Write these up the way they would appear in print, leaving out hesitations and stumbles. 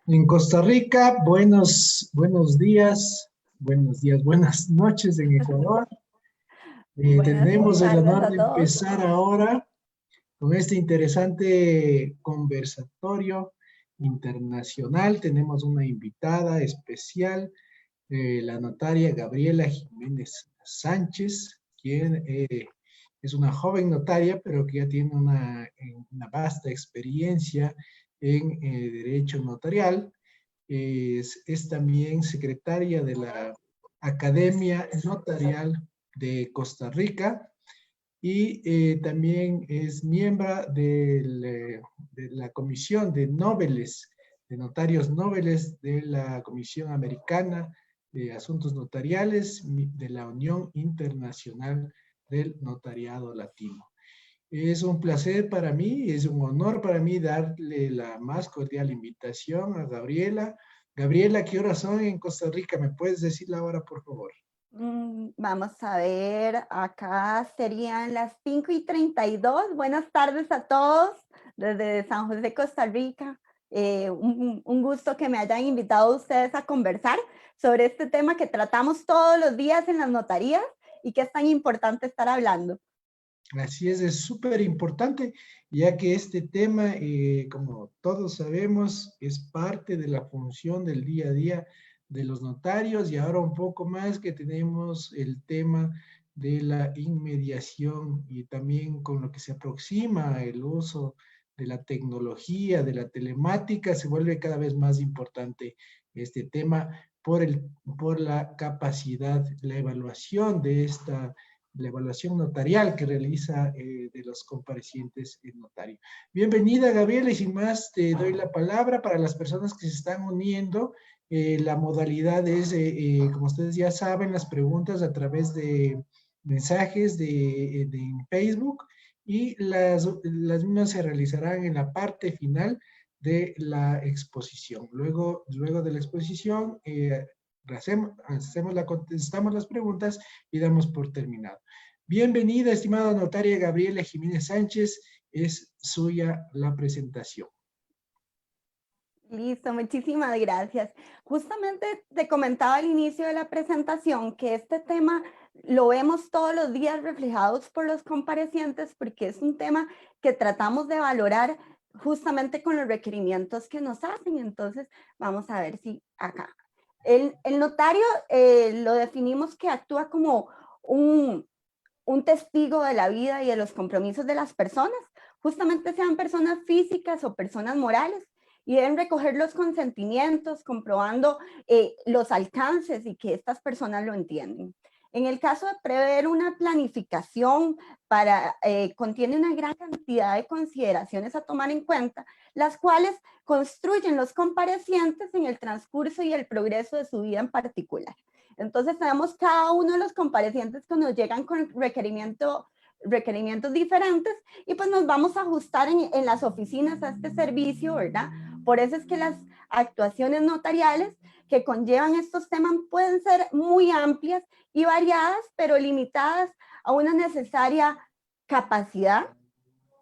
En Costa Rica, buenos días, buenas noches en Ecuador. Buenas Tenemos el tardes honor a de todos. empezar ahora con este interesante conversatorio internacional. Tenemos una invitada especial, la notaria Gabriela Jiménez Sánchez, quien es una joven notaria, pero que ya tiene una vasta experiencia en derecho notarial. Es también secretaria de la Academia Notarial de Costa Rica y también es miembro de la Comisión de Nobles, de Notarios Nobles de la Comisión Americana de Asuntos Notariales de la Unión Internacional del Notariado Latino. Es un placer para mí, es un honor para mí darle la más cordial invitación a Gabriela. Gabriela, ¿qué horas son en Costa Rica? ¿Me puedes decir la hora, por favor? Vamos a ver, acá serían las 5:32. Buenas tardes a todos desde San José, Costa Rica. Un gusto que me hayan invitado ustedes a conversar sobre este tema que tratamos todos los días en las notarías y que es tan importante estar hablando. Así es súper importante, ya que este tema, como todos sabemos, es parte de la función del día a día de los notarios y ahora un poco más que tenemos el tema de la inmediación y también con lo que se aproxima el uso de la tecnología, de la telemática, se vuelve cada vez más importante este tema por la capacidad, la evaluación de la evaluación notarial que realiza de los comparecientes el notario. Bienvenida, Gabriela, y sin más te doy la palabra para las personas que se están uniendo. La modalidad es, como ustedes ya saben, las preguntas a través de mensajes de Facebook y las mismas se realizarán en la parte final de la exposición. Luego de la exposición, contestamos las preguntas y damos por terminado. Bienvenida, estimada notaria Gabriela Jiménez Sánchez, es suya la presentación. Listo, muchísimas gracias. Justamente te comentaba al inicio de la presentación que este tema lo vemos todos los días reflejados por los comparecientes porque es un tema que tratamos de valorar justamente con los requerimientos que nos hacen. Entonces, vamos a ver si acá. El notario lo definimos que actúa como un testigo de la vida y de los compromisos de las personas, justamente sean personas físicas o personas morales, y deben recoger los consentimientos, comprobando los alcances y que estas personas lo entienden. En el caso de prever una planificación contiene una gran cantidad de consideraciones a tomar en cuenta, las cuales construyen los comparecientes en el transcurso y el progreso de su vida en particular. Entonces tenemos cada uno de los comparecientes que nos llegan con requerimientos diferentes y pues nos vamos a ajustar en las oficinas a este servicio, ¿verdad? Por eso es que las actuaciones notariales que conllevan estos temas pueden ser muy amplias y variadas, pero limitadas a una necesaria capacidad,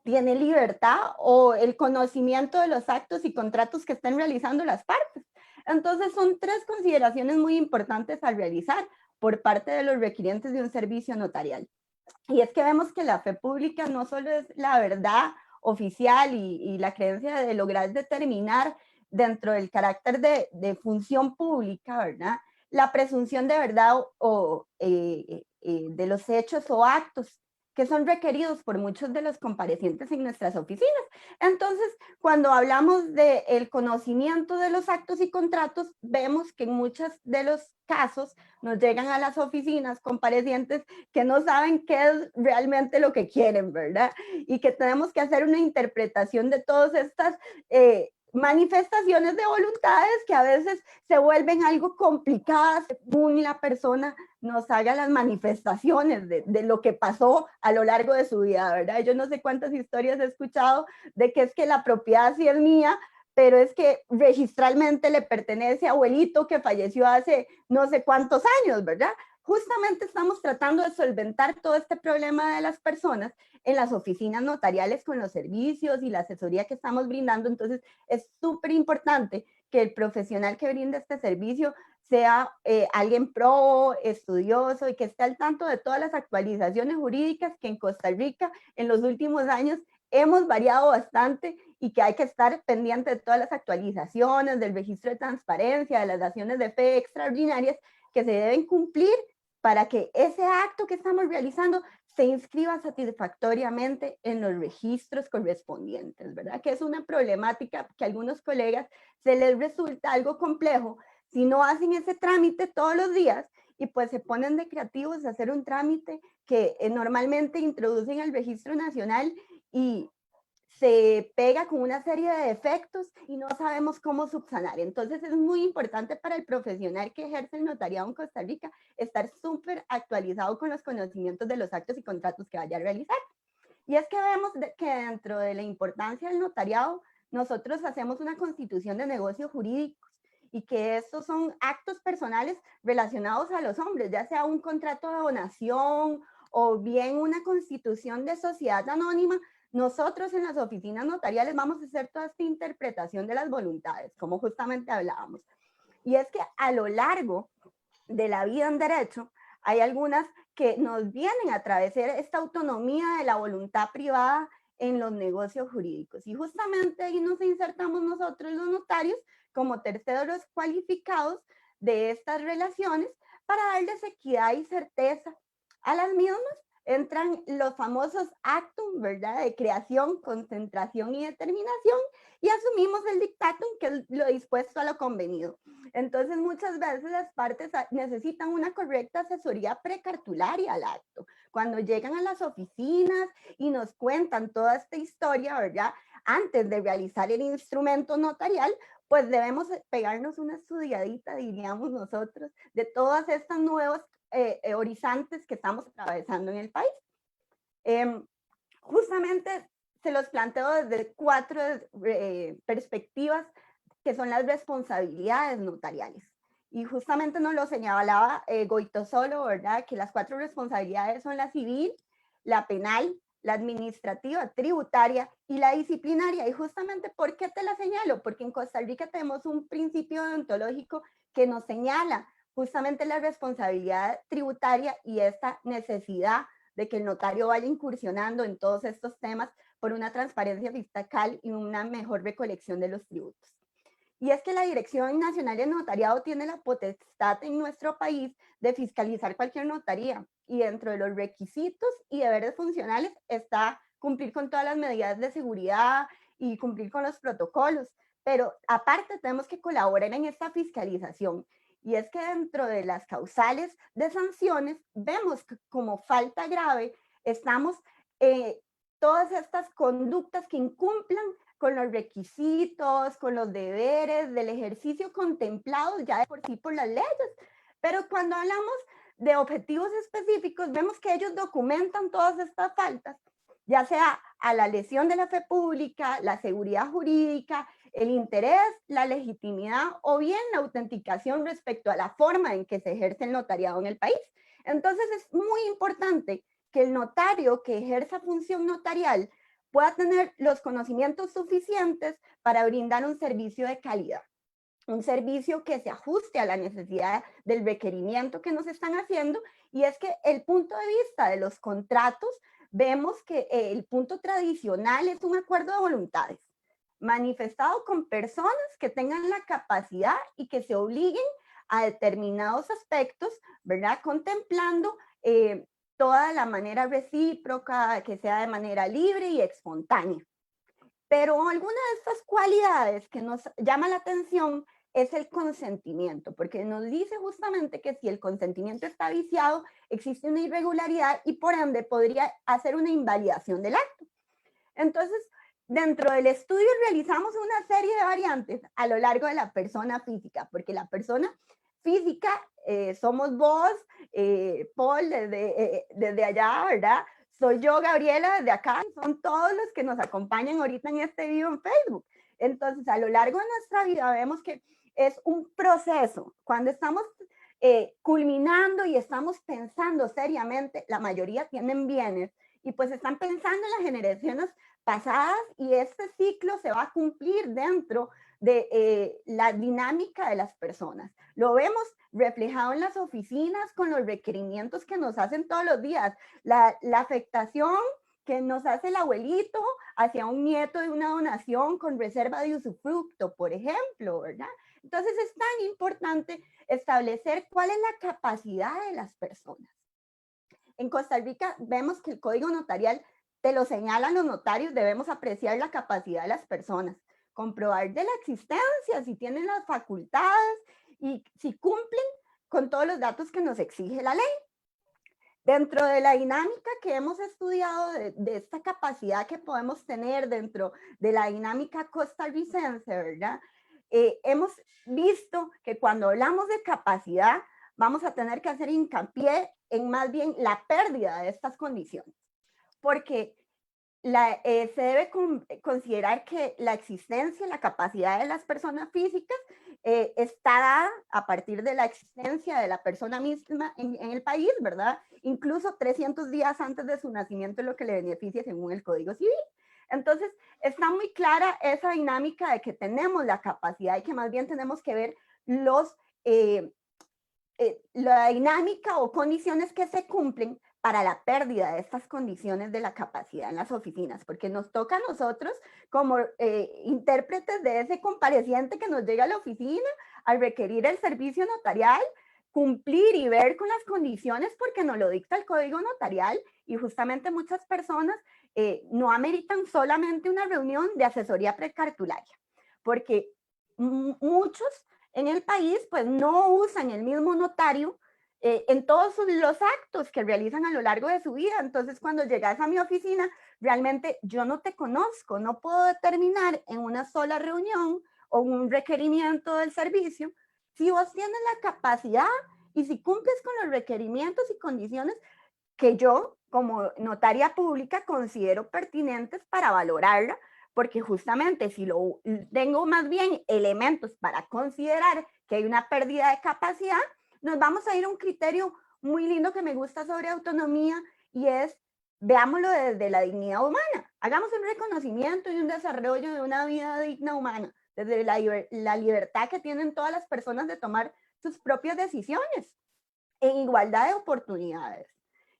tiene libertad o el conocimiento de los actos y contratos que estén realizando las partes. Entonces son tres consideraciones muy importantes al realizar por parte de los requirientes de un servicio notarial. Y es que vemos que la fe pública no solo es la verdad oficial y la creencia de lograr determinar dentro del carácter de función pública, ¿verdad? La presunción de verdad de los hechos o actos que son requeridos por muchos de los comparecientes en nuestras oficinas. Entonces, cuando hablamos del conocimiento de los actos y contratos, vemos que en muchos de los casos nos llegan a las oficinas comparecientes que no saben qué es realmente lo que quieren, ¿verdad? Y que tenemos que hacer una interpretación de todas estas manifestaciones de voluntades que a veces se vuelven algo complicadas según la persona nos haga las manifestaciones de lo que pasó a lo largo de su vida, ¿verdad? Yo no sé cuántas historias he escuchado de que es que la propiedad sí es mía, pero es que registralmente le pertenece a abuelito que falleció hace no sé cuántos años, ¿verdad? justamente estamos tratando de solventar todo este problema de las personas en las oficinas notariales con los servicios y la asesoría que estamos brindando. Entonces, es súper importante que el profesional que brinde este servicio sea alguien pro, estudioso y que esté al tanto de todas las actualizaciones jurídicas que en Costa Rica en los últimos años hemos variado bastante y que hay que estar pendiente de todas las actualizaciones, del registro de transparencia, de las daciones de fe extraordinarias que se deben cumplir para que ese acto que estamos realizando se inscriba satisfactoriamente en los registros correspondientes, ¿verdad? Que es una problemática que a algunos colegas se les resulta algo complejo si no hacen ese trámite todos los días y pues se ponen de creativos a hacer un trámite que normalmente introducen al registro nacional y se pega con una serie de defectos y no sabemos cómo subsanar. Entonces es muy importante para el profesional que ejerce el notariado en Costa Rica estar súper actualizado con los conocimientos de los actos y contratos que vaya a realizar. Y es que vemos que dentro de la importancia del notariado, nosotros hacemos una constitución de negocios jurídicos y que estos son actos personales relacionados a los hombres, ya sea un contrato de donación o bien una constitución de sociedad anónima. Nosotros en las oficinas notariales vamos a hacer toda esta interpretación de las voluntades, como justamente hablábamos. Y es que a lo largo de la vida en derecho, hay algunas que nos vienen a atravesar esta autonomía de la voluntad privada en los negocios jurídicos. Y justamente ahí nos insertamos nosotros los notarios como terceros cualificados de estas relaciones para darles equidad y certeza a las mismas. Entran los famosos actum, ¿verdad? De creación, concentración y determinación, y asumimos el dictatum, que es lo dispuesto a lo convenido. Entonces, muchas veces las partes necesitan una correcta asesoría precartularia al acto. Cuando llegan a las oficinas y nos cuentan toda esta historia, ¿verdad? Antes de realizar el instrumento notarial, pues debemos pegarnos una estudiadita, diríamos nosotros, de todas estas nuevas horizontes que estamos atravesando en el país. Justamente se los planteo desde 4 perspectivas que son las responsabilidades notariales. Y justamente nos lo señalaba Goytisolo, ¿verdad? Que las 4 responsabilidades son la civil, la penal, la administrativa, tributaria y la disciplinaria. Y justamente, ¿por qué te la señalo? Porque en Costa Rica tenemos un principio deontológico que nos señala justamente la responsabilidad tributaria y esta necesidad de que el notario vaya incursionando en todos estos temas por una transparencia fiscal y una mejor recolección de los tributos. Y es que la Dirección Nacional de Notariado tiene la potestad en nuestro país de fiscalizar cualquier notaría, y dentro de los requisitos y deberes funcionales está cumplir con todas las medidas de seguridad y cumplir con los protocolos, pero aparte tenemos que colaborar en esta fiscalización. Y es que dentro de las causales de sanciones vemos que como falta grave estamos todas estas conductas que incumplan con los requisitos, con los deberes del ejercicio contemplados ya de por sí por las leyes. Pero cuando hablamos de objetivos específicos, vemos que ellos documentan todas estas faltas, ya sea a la lesión de la fe pública, la seguridad jurídica, el interés, la legitimidad o bien la autenticación respecto a la forma en que se ejerce el notariado en el país. Entonces es muy importante que el notario que ejerza función notarial pueda tener los conocimientos suficientes para brindar un servicio de calidad, un servicio que se ajuste a la necesidad del requerimiento que nos están haciendo. Y es que el punto de vista de los contratos, vemos que el punto tradicional es un acuerdo de voluntades, manifestado con personas que tengan la capacidad y que se obliguen a determinados aspectos, ¿verdad? Contemplando toda la manera recíproca, que sea de manera libre y espontánea. Pero alguna de estas cualidades que nos llama la atención es el consentimiento, porque nos dice justamente que si el consentimiento está viciado, existe una irregularidad y por ende podría hacer una invalidación del acto. Entonces, dentro del estudio realizamos una serie de variantes a lo largo de la persona física, porque la persona física somos vos, Paul, desde allá, ¿verdad? Soy yo, Gabriela, desde acá, son todos los que nos acompañan ahorita en este video en Facebook. Entonces, a lo largo de nuestra vida vemos que es un proceso. Cuando estamos culminando y estamos pensando seriamente, la mayoría tienen bienes, y pues están pensando en las generaciones pasadas y este ciclo se va a cumplir dentro de la dinámica de las personas. Lo vemos reflejado en las oficinas con los requerimientos que nos hacen todos los días, la afectación que nos hace el abuelito hacia un nieto de una donación con reserva de usufructo, por ejemplo, ¿verdad? Entonces es tan importante establecer cuál es la capacidad de las personas. En Costa Rica vemos que el código notarial te lo señalan los notarios, debemos apreciar la capacidad de las personas, comprobar de la existencia, si tienen las facultades y si cumplen con todos los datos que nos exige la ley. Dentro de la dinámica que hemos estudiado de esta capacidad que podemos tener dentro de la dinámica costarricense, ¿verdad? Hemos visto que cuando hablamos de capacidad, vamos a tener que hacer hincapié en más bien la pérdida de estas condiciones, porque se debe considerar que la existencia, la capacidad de las personas físicas está dada a partir de la existencia de la persona misma en el país, ¿verdad? Incluso 300 días antes de su nacimiento es lo que le beneficia según el Código Civil. Entonces, está muy clara esa dinámica de que tenemos la capacidad y que más bien tenemos que ver la dinámica o condiciones que se cumplen para la pérdida de estas condiciones de la capacidad en las oficinas, porque nos toca a nosotros como intérpretes de ese compareciente que nos llega a la oficina al requerir el servicio notarial, cumplir y ver con las condiciones porque nos lo dicta el código notarial y justamente muchas personas no ameritan solamente una reunión de asesoría precartularia, porque muchos en el país pues no usan el mismo notario en todos los actos que realizan a lo largo de su vida. Entonces, cuando llegas a mi oficina, realmente yo no te conozco, no puedo determinar en una sola reunión o un requerimiento del servicio si vos tienes la capacidad y si cumples con los requerimientos y condiciones que yo, como notaria pública, considero pertinentes para valorarla, porque justamente si lo tengo más bien elementos para considerar que hay una pérdida de capacidad, nos vamos a ir a un criterio muy lindo que me gusta sobre autonomía y es, veámoslo desde la dignidad humana. Hagamos un reconocimiento y un desarrollo de una vida digna humana, desde la libertad que tienen todas las personas de tomar sus propias decisiones en igualdad de oportunidades.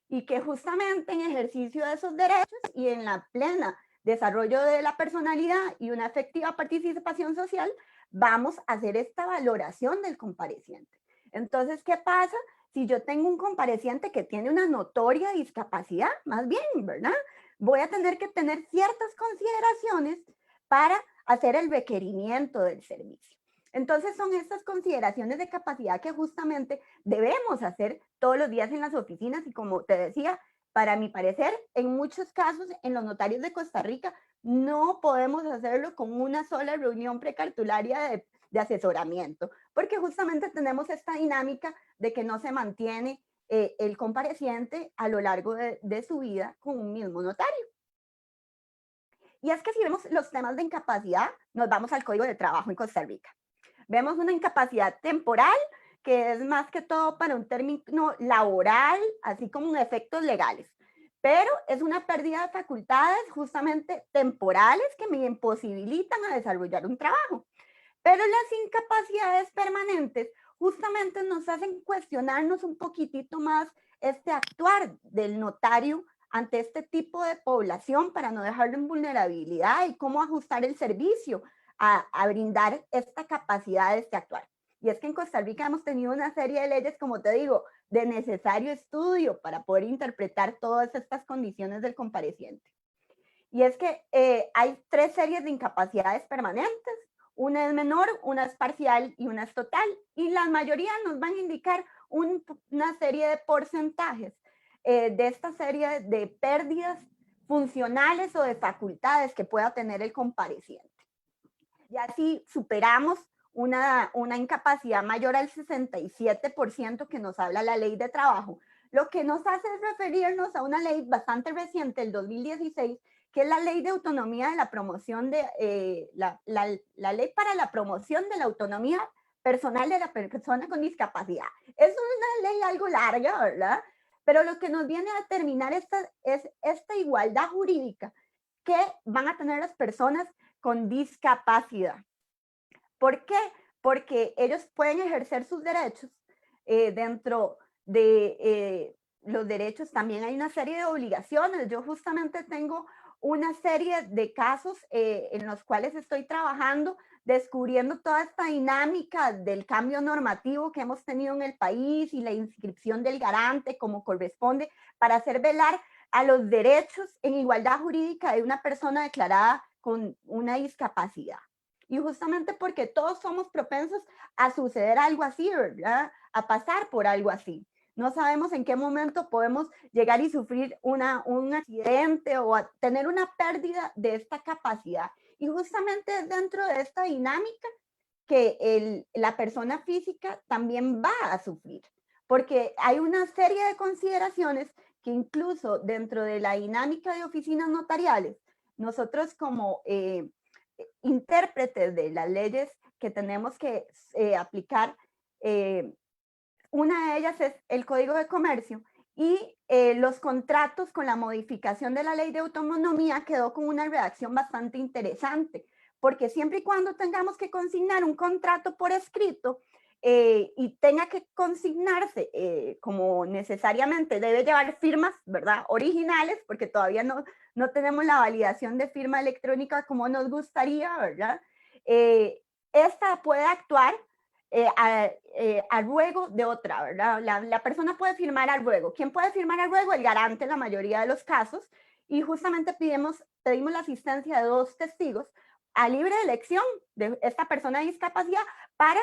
Y que justamente en ejercicio de esos derechos y en la plena desarrollo de la personalidad y una efectiva participación social, vamos a hacer esta valoración del compareciente. Entonces, ¿qué pasa si yo tengo un compareciente que tiene una notoria discapacidad? Más bien, ¿verdad? Voy a tener que tener ciertas consideraciones para hacer el requerimiento del servicio. Entonces, son estas consideraciones de capacidad que justamente debemos hacer todos los días en las oficinas y como te decía, para mi parecer, en muchos casos en los notarios de Costa Rica no podemos hacerlo con una sola reunión precartularia de asesoramiento, porque justamente tenemos esta dinámica de que no se mantiene el compareciente a lo largo de su vida con un mismo notario. Y es que si vemos los temas de incapacidad, nos vamos al Código de Trabajo en Costa Rica. Vemos una incapacidad temporal que es más que todo para un término laboral, así como en efectos legales. Pero es una pérdida de facultades justamente temporales que me imposibilitan a desarrollar un trabajo. Pero las incapacidades permanentes justamente nos hacen cuestionarnos un poquitito más este actuar del notario ante este tipo de población para no dejarlo en vulnerabilidad y cómo ajustar el servicio a brindar esta capacidad de este actuar. Y es que en Costa Rica hemos tenido una serie de leyes, como te digo, de necesario estudio para poder interpretar todas estas condiciones del compareciente. Y es que hay 3 series de incapacidades permanentes. Una es menor, una es parcial y una es total. Y la mayoría nos van a indicar una serie de porcentajes de esta serie de pérdidas funcionales o de facultades que pueda tener el compareciente. Ya si superamos una incapacidad mayor al 67% que nos habla la ley de trabajo, lo que nos hace es referirnos a una ley bastante reciente, el 2016, que es la ley de autonomía de la promoción de, la ley para la promoción de la autonomía personal de la persona con discapacidad. Es una ley algo larga, ¿verdad? Pero lo que nos viene a determinar es esta igualdad jurídica que van a tener las personas con discapacidad. ¿Por qué? Porque ellos pueden ejercer sus derechos dentro de los derechos. También hay una serie de obligaciones. Yo justamente tengo una serie de casos en los cuales estoy trabajando, descubriendo toda esta dinámica del cambio normativo que hemos tenido en el país y la inscripción del garante como corresponde para hacer velar a los derechos en igualdad jurídica de una persona declarada con una discapacidad. Y justamente porque todos somos propensos a suceder algo así, ¿verdad? A pasar por algo así. No sabemos en qué momento podemos llegar y sufrir un accidente o a tener una pérdida de esta capacidad. Y justamente dentro de esta dinámica que la persona física también va a sufrir, porque hay una serie de consideraciones que incluso dentro de la dinámica de oficinas notariales, nosotros como intérpretes de las leyes que tenemos que aplicar, una de ellas es el Código de Comercio y los contratos con la modificación de la ley de autonomía quedó con una redacción bastante interesante, porque siempre y cuando tengamos que consignar un contrato por escrito y tenga que consignarse como necesariamente debe llevar firmas, ¿verdad? Originales, porque todavía no tenemos la validación de firma electrónica como nos gustaría, ¿verdad? Esta puede actuar a ruego de otra, ¿verdad? La persona puede firmar a ruego. ¿Quién puede firmar a ruego? El garante en la mayoría de los casos. Y justamente pedimos la asistencia de 2 testigos a libre elección de esta persona de discapacidad para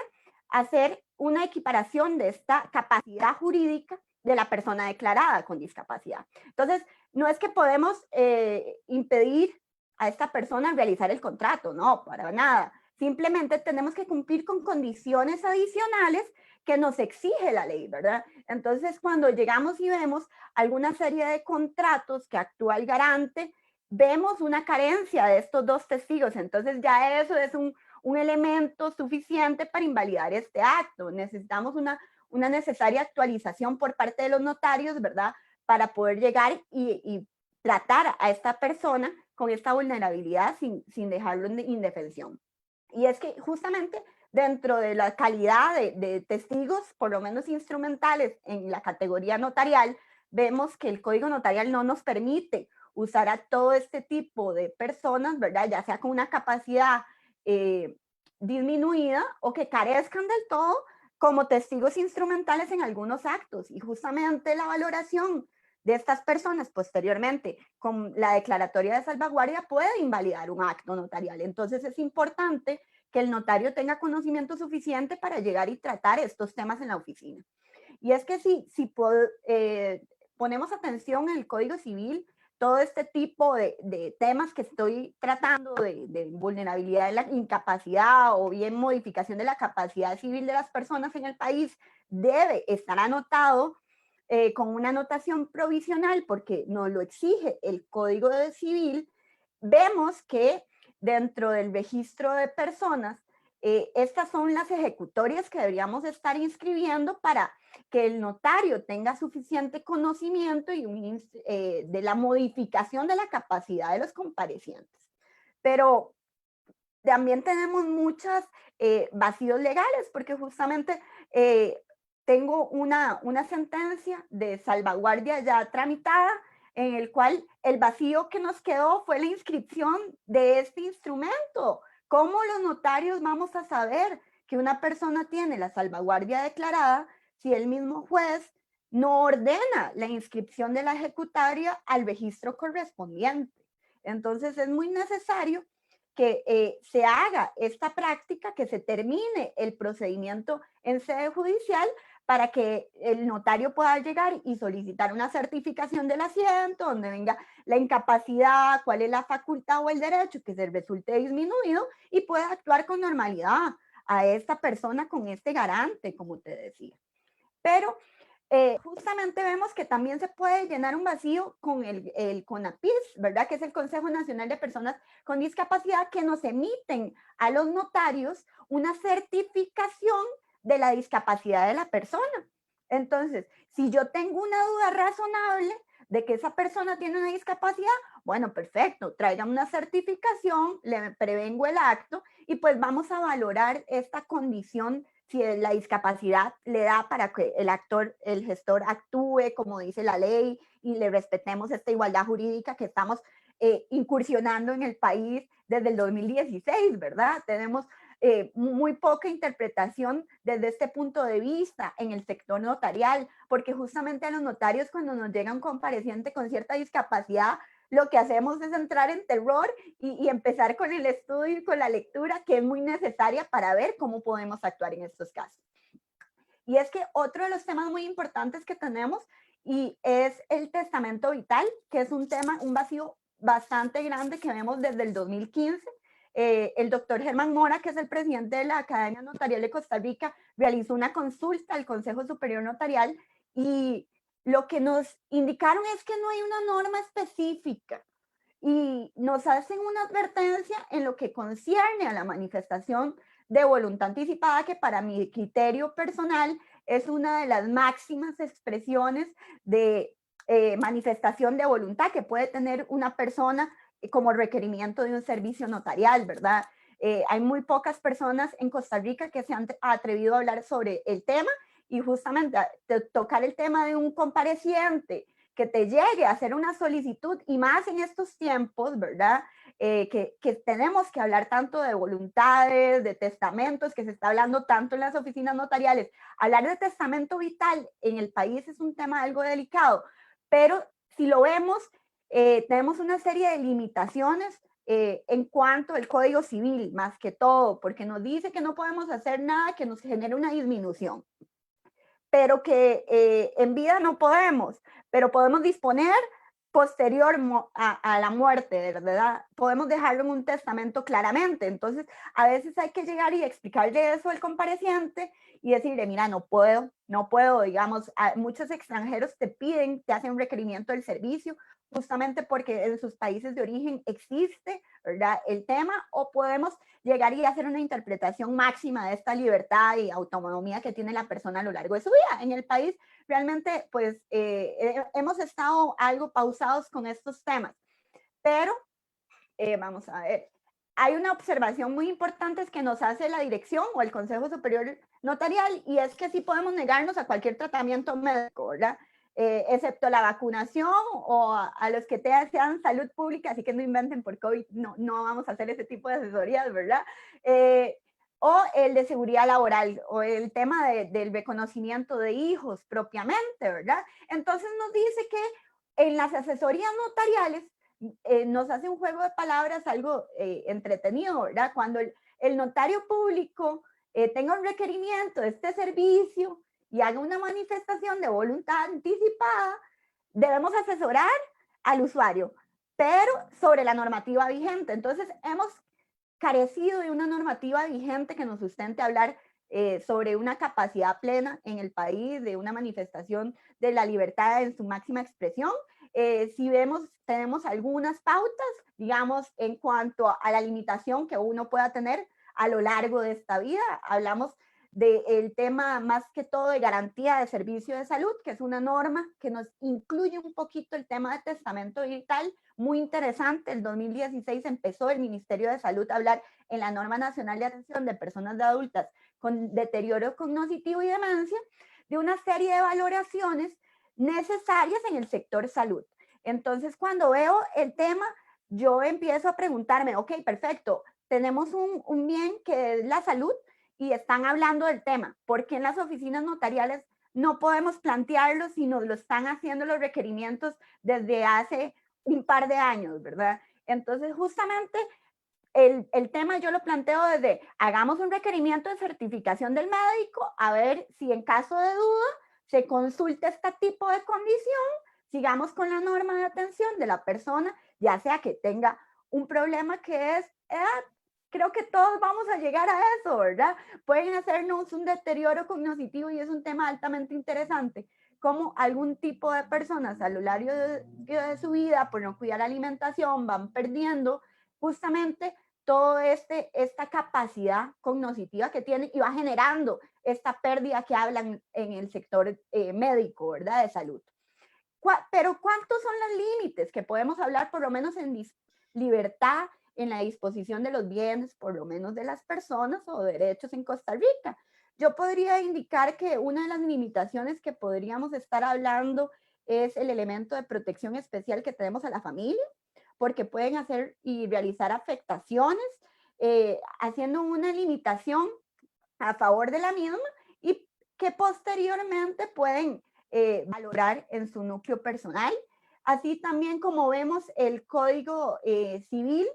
hacer una equiparación de esta capacidad jurídica de la persona declarada con discapacidad. Entonces, no es que podemos impedir a esta persona realizar el contrato, no, para nada. Simplemente tenemos que cumplir con condiciones adicionales que nos exige la ley, ¿verdad? Entonces, cuando llegamos y vemos alguna serie de contratos que actúa el garante, vemos una carencia de estos 2 testigos. Entonces, ya eso es un elemento suficiente para invalidar este acto. Necesitamos una necesaria actualización por parte de los notarios, ¿verdad? Para poder llegar y tratar a esta persona con esta vulnerabilidad sin dejarlo en indefensión. Y es que justamente dentro de la calidad de testigos, por lo menos instrumentales en la categoría notarial, vemos que el código notarial no nos permite usar a todo este tipo de personas, ¿verdad? Ya sea con una capacidad disminuida o que carezcan del todo como testigos instrumentales en algunos actos. Y justamente la valoración de estas personas posteriormente con la declaratoria de salvaguardia puede invalidar un acto notarial. Entonces es importante que el notario tenga conocimiento suficiente para llegar y tratar estos temas en la oficina. Y es que si ponemos atención en el Código Civil, todo este tipo de temas que estoy tratando de vulnerabilidad de la incapacidad o bien modificación de la capacidad civil de las personas en el país debe estar anotado con una anotación provisional porque nos lo exige el Código Civil. Vemos que dentro del registro de personas, estas son las ejecutorias que deberíamos estar inscribiendo para que el notario tenga suficiente conocimiento de la modificación de la capacidad de los comparecientes. Pero también tenemos muchos vacíos legales, porque justamente tengo una sentencia de salvaguardia ya tramitada en el cual el vacío que nos quedó fue la inscripción de este instrumento. ¿Cómo los notarios vamos a saber que una persona tiene la salvaguardia declarada si el mismo juez no ordena la inscripción de la ejecutaria al registro correspondiente? Entonces es muy necesario que se haga esta práctica, que se termine el procedimiento en sede judicial para que el notario pueda llegar y solicitar una certificación del asiento, donde venga la incapacidad, cuál es la facultad o el derecho que se resulte disminuido y pueda actuar con normalidad a esta persona con este garante, como te decía. Pero Justamente vemos que también se puede llenar un vacío con el CONAPIS, ¿verdad? Que es el Consejo Nacional de Personas con Discapacidad, que nos emiten a los notarios una certificación de la discapacidad de la persona. Entonces, si yo tengo una duda razonable de que esa persona tiene una discapacidad, bueno, perfecto, traigan una certificación, le prevengo el acto y pues vamos a valorar esta condición si la discapacidad le da para que el gestor actúe como dice la ley y le respetemos esta igualdad jurídica que estamos incursionando en el país desde el 2016, ¿verdad? Tenemos muy poca interpretación desde este punto de vista en el sector notarial, porque justamente a los notarios cuando nos llega un compareciente con cierta discapacidad, lo que hacemos es entrar en terror y empezar con el estudio y con la lectura que es muy necesaria para ver cómo podemos actuar en estos casos. Y es que otro de los temas muy importantes que tenemos y es el testamento vital, que es un tema, un vacío bastante grande que vemos desde el 2015. El doctor Germán Mora, que es el presidente de la Academia Notarial de Costa Rica, realizó una consulta al Consejo Superior Notarial y lo que nos indicaron es que no hay una norma específica y nos hacen una advertencia en lo que concierne a la manifestación de voluntad anticipada, que para mi criterio personal es una de las máximas expresiones de manifestación de voluntad que puede tener una persona como requerimiento de un servicio notarial, ¿verdad? Hay muy pocas personas en Costa Rica que se han atrevido a hablar sobre el tema y justamente tocar el tema de un compareciente que te llegue a hacer una solicitud y más en estos tiempos, ¿verdad? Que tenemos que hablar tanto de voluntades, de testamentos, que se está hablando tanto en las oficinas notariales. Hablar de testamento vital en el país es un tema algo delicado, pero si lo vemos, tenemos una serie de limitaciones en cuanto al Código Civil, más que todo, porque nos dice que no podemos hacer nada que nos genere una disminución, pero que en vida no podemos, pero podemos disponer posterior a la muerte, ¿verdad? Podemos dejarlo en un testamento claramente. Entonces, a veces hay que llegar y explicarle eso al compareciente y decirle, mira, no puedo, digamos, muchos extranjeros te piden, te hacen un requerimiento del servicio, justamente porque en sus países de origen existe, ¿verdad? El tema, o podemos llegar y hacer una interpretación máxima de esta libertad y autonomía que tiene la persona a lo largo de su vida. En el país realmente pues hemos estado algo pausados con estos temas, pero vamos a ver, hay una observación muy importante que nos hace la dirección o el Consejo Superior Notarial y es que sí podemos negarnos a cualquier tratamiento médico, ¿verdad? Excepto la vacunación o a los que sean salud pública, así que no inventen por COVID, no vamos a hacer ese tipo de asesorías, ¿verdad? O el de seguridad laboral, o el tema del reconocimiento de hijos propiamente, ¿verdad? Entonces nos dice que en las asesorías notariales nos hace un juego de palabras algo entretenido, ¿verdad? Cuando el notario público tenga un requerimiento de este servicio y haga una manifestación de voluntad anticipada, debemos asesorar al usuario, pero sobre la normativa vigente. Entonces, hemos carecido de una normativa vigente que nos sustente a hablar sobre una capacidad plena en el país, de una manifestación de la libertad en su máxima expresión. Si vemos, tenemos algunas pautas, digamos, en cuanto a la limitación que uno pueda tener a lo largo de esta vida. Hablamos del tema más que todo de garantía de servicio de salud, que es una norma que nos incluye un poquito el tema de testamento vital, muy interesante. El 2016 empezó el Ministerio de Salud a hablar en la Norma Nacional de Atención de Personas de Adultas con deterioro cognitivo y demencia, de una serie de valoraciones necesarias en el sector salud. Entonces, cuando veo el tema, yo empiezo a preguntarme, ok, perfecto, tenemos un bien que es la salud y están hablando del tema. ¿Por qué en las oficinas notariales no podemos plantearlo si nos lo están haciendo los requerimientos desde hace un par de años, ¿verdad? Entonces, justamente el tema yo lo planteo desde, hagamos un requerimiento de certificación del médico, a ver si en caso de duda se consulta este tipo de condición, sigamos con la norma de atención de la persona, ya sea que tenga un problema que es creo que todos vamos a llegar a eso, ¿verdad? Pueden hacernos un deterioro cognitivo y es un tema altamente interesante, cómo algún tipo de personas a lo largo de su vida, por no cuidar la alimentación, van perdiendo justamente toda esta capacidad cognitiva que tienen y va generando esta pérdida que hablan en el sector médico, ¿verdad? De salud. Pero ¿cuántos son los límites que podemos hablar por lo menos en libertad, en la disposición de los bienes, por lo menos de las personas o derechos en Costa Rica? Yo podría indicar que una de las limitaciones que podríamos estar hablando es el elemento de protección especial que tenemos a la familia, porque pueden hacer y realizar afectaciones, haciendo una limitación a favor de la misma y que posteriormente pueden valorar en su núcleo personal. Así también como vemos el Código Civil,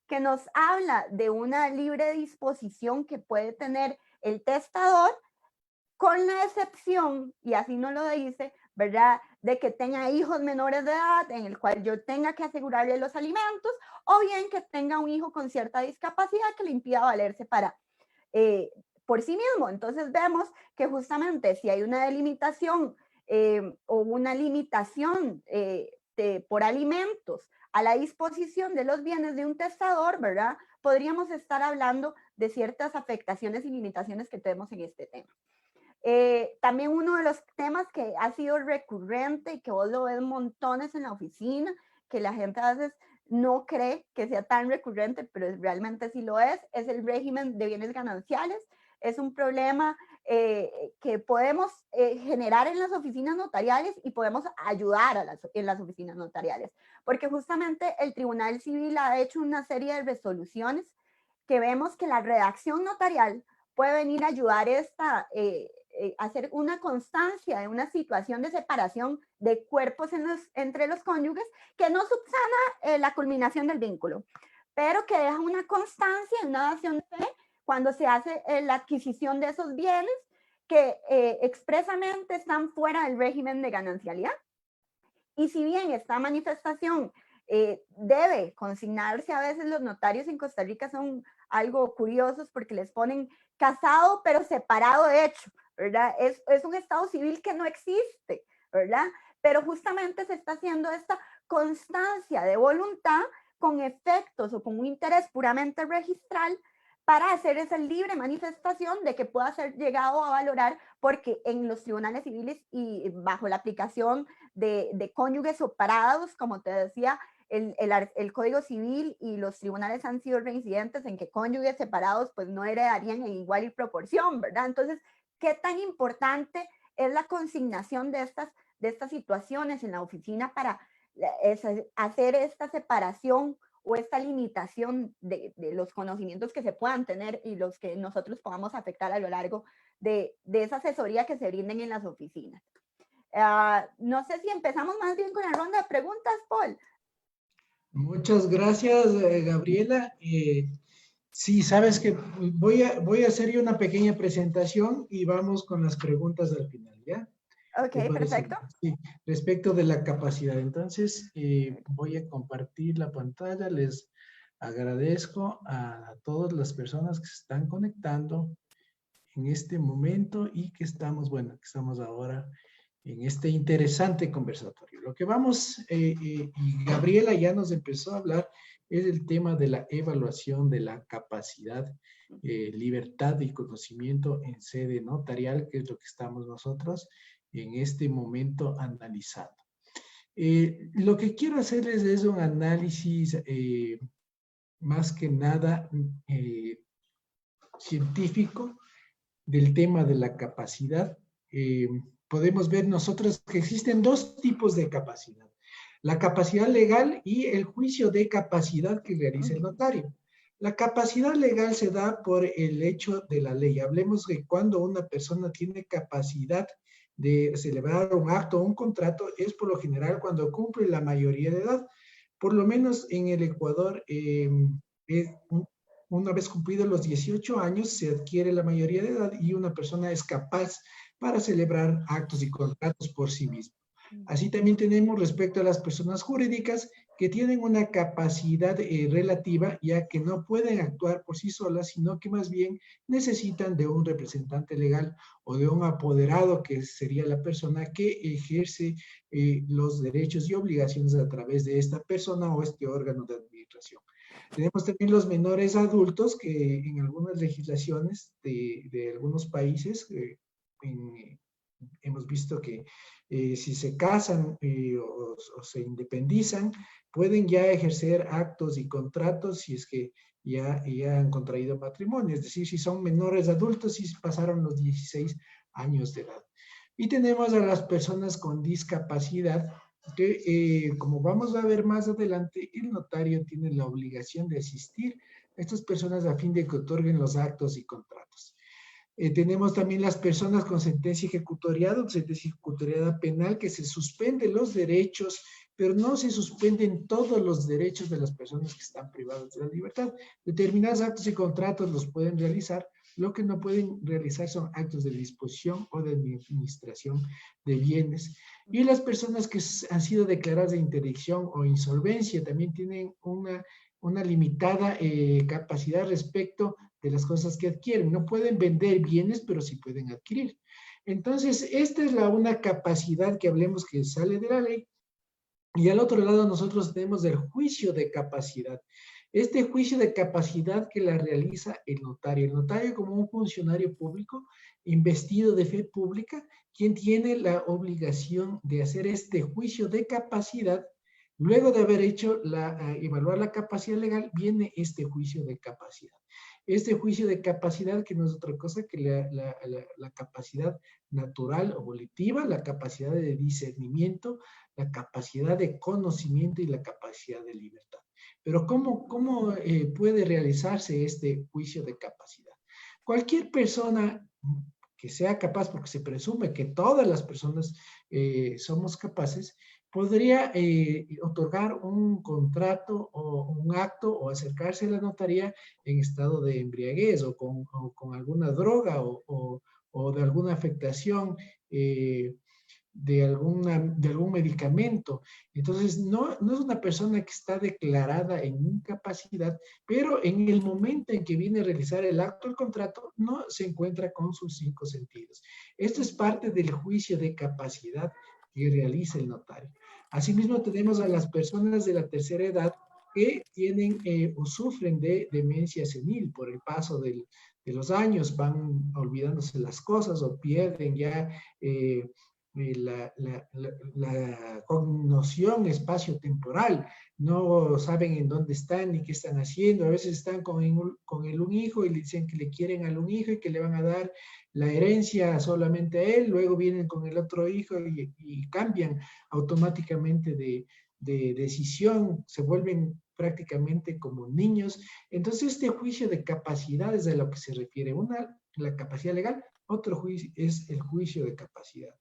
que nos habla de una libre disposición que puede tener el testador, con la excepción, y así no lo dice, ¿verdad?, de que tenga hijos menores de edad en el cual yo tenga que asegurarle los alimentos, o bien que tenga un hijo con cierta discapacidad que le impida valerse por sí mismo. Entonces vemos que justamente si hay una delimitación o una limitación por alimentos a la disposición de los bienes de un testador, ¿verdad?, podríamos estar hablando de ciertas afectaciones y limitaciones que tenemos en este tema. También uno de los temas que ha sido recurrente y que vos lo ves montones en la oficina, que la gente a veces no cree que sea tan recurrente, pero realmente sí lo es el régimen de bienes gananciales. Es un problema que podemos generar en las oficinas notariales y podemos ayudar en las oficinas notariales, porque justamente el Tribunal Civil ha hecho una serie de resoluciones que vemos que la redacción notarial puede venir a ayudar hacer una constancia de una situación de separación de cuerpos entre los cónyuges que no subsana la culminación del vínculo, pero que deja una constancia, una dación de fe cuando se hace la adquisición de esos bienes que expresamente están fuera del régimen de ganancialidad. Y si bien esta manifestación debe consignarse, a veces los notarios en Costa Rica son algo curiosos porque les ponen casado pero separado de hecho, ¿verdad? Es un estado civil que no existe, ¿verdad? Pero justamente se está haciendo esta constancia de voluntad con efectos o con un interés puramente registral para hacer esa libre manifestación de que pueda ser llegado a valorar, porque en los tribunales civiles y bajo la aplicación de cónyuges separados, como te decía, el Código Civil y los tribunales han sido reincidentes en que cónyuges separados pues no heredarían en igual proporción, ¿verdad? Entonces, ¿qué tan importante es la consignación de estas situaciones en la oficina para hacer esta separación o esta limitación de los conocimientos que se puedan tener y los que nosotros podamos afectar a lo largo de esa asesoría que se brinden en las oficinas? No sé si empezamos más bien con la ronda de preguntas, Paul. Muchas gracias, Gabriela. Sí, sabes que voy a hacer yo una pequeña presentación y vamos con las preguntas al final, ¿ya? Ok, perfecto. Sí, respecto de la capacidad. Entonces, voy a compartir la pantalla. Les agradezco a todas las personas que se están conectando en este momento y que estamos ahora en este interesante conversatorio. Lo que vamos, y Gabriela ya nos empezó a hablar, es el tema de la evaluación de la capacidad, libertad y conocimiento en sede notarial, que es lo que estamos nosotros en este momento analizando. Lo que quiero hacerles es un análisis más que nada científico del tema de la capacidad. Podemos ver nosotros que existen dos tipos de capacidad: la capacidad legal y el juicio de capacidad que realiza el notario. La capacidad legal se da por el hecho de la ley. Hablemos de cuando una persona tiene capacidad de celebrar un acto o un contrato, es por lo general cuando cumple la mayoría de edad. Por lo menos en el Ecuador, una vez cumplidos los 18 años, se adquiere la mayoría de edad y una persona es capaz para celebrar actos y contratos por sí mismo. Así también tenemos respecto a las personas jurídicas que tienen una capacidad relativa, ya que no pueden actuar por sí solas, sino que más bien necesitan de un representante legal o de un apoderado, que sería la persona que ejerce los derechos y obligaciones a través de esta persona o este órgano de administración. Tenemos también los menores adultos, que en algunas legislaciones de algunos países hemos visto que si se casan o se independizan, pueden ya ejercer actos y contratos si es que ya han contraído matrimonio, es decir, si son menores adultos, si pasaron los 16 años de edad. Y tenemos a las personas con discapacidad, que como vamos a ver más adelante, el notario tiene la obligación de asistir a estas personas a fin de que otorguen los actos y contratos. Tenemos también las personas con sentencia ejecutoriada penal, que se suspenden los derechos, pero no se suspenden todos los derechos de las personas que están privadas de la libertad. Determinados actos y contratos los pueden realizar, lo que no pueden realizar son actos de disposición o de administración de bienes. Y las personas que han sido declaradas de interdicción o insolvencia también tienen una limitada capacidad respecto de las cosas que adquieren. No pueden vender bienes, pero sí pueden adquirir. Entonces, esta es una capacidad que hablemos que sale de la ley. Y al otro lado nosotros tenemos el juicio de capacidad. Este juicio de capacidad que la realiza el notario. El notario, como un funcionario público investido de fe pública, quien tiene la obligación de hacer este juicio de capacidad. Luego de haber hecho evaluar la capacidad legal, viene este juicio de capacidad. Este juicio de capacidad, que no es otra cosa que la capacidad natural o volitiva, la capacidad de discernimiento, la capacidad de conocimiento y la capacidad de libertad. Pero ¿cómo puede realizarse este juicio de capacidad? Cualquier persona que sea capaz, porque se presume que todas las personas somos capaces, podría otorgar un contrato o un acto o acercarse a la notaría en estado de embriaguez o con alguna droga o de alguna afectación de algún medicamento. Entonces, no es una persona que está declarada en incapacidad, pero en el momento en que viene a realizar el acto, el contrato, no se encuentra con sus 5 sentidos. Esto es parte del juicio de capacidad que realiza el notario. Asimismo, tenemos a las personas de la tercera edad que tienen o sufren de demencia senil por el paso de los años, van olvidándose las cosas o pierden ya la cognición espacio-temporal, no saben en dónde están ni qué están haciendo. A veces están con un hijo y le dicen que le quieren al un hijo y que le van a dar la herencia solamente a él, luego vienen con el otro hijo y cambian automáticamente de decisión, se vuelven prácticamente como niños. Entonces, este juicio de capacidades de lo que se refiere, la capacidad legal, otro juicio es el juicio de capacidad.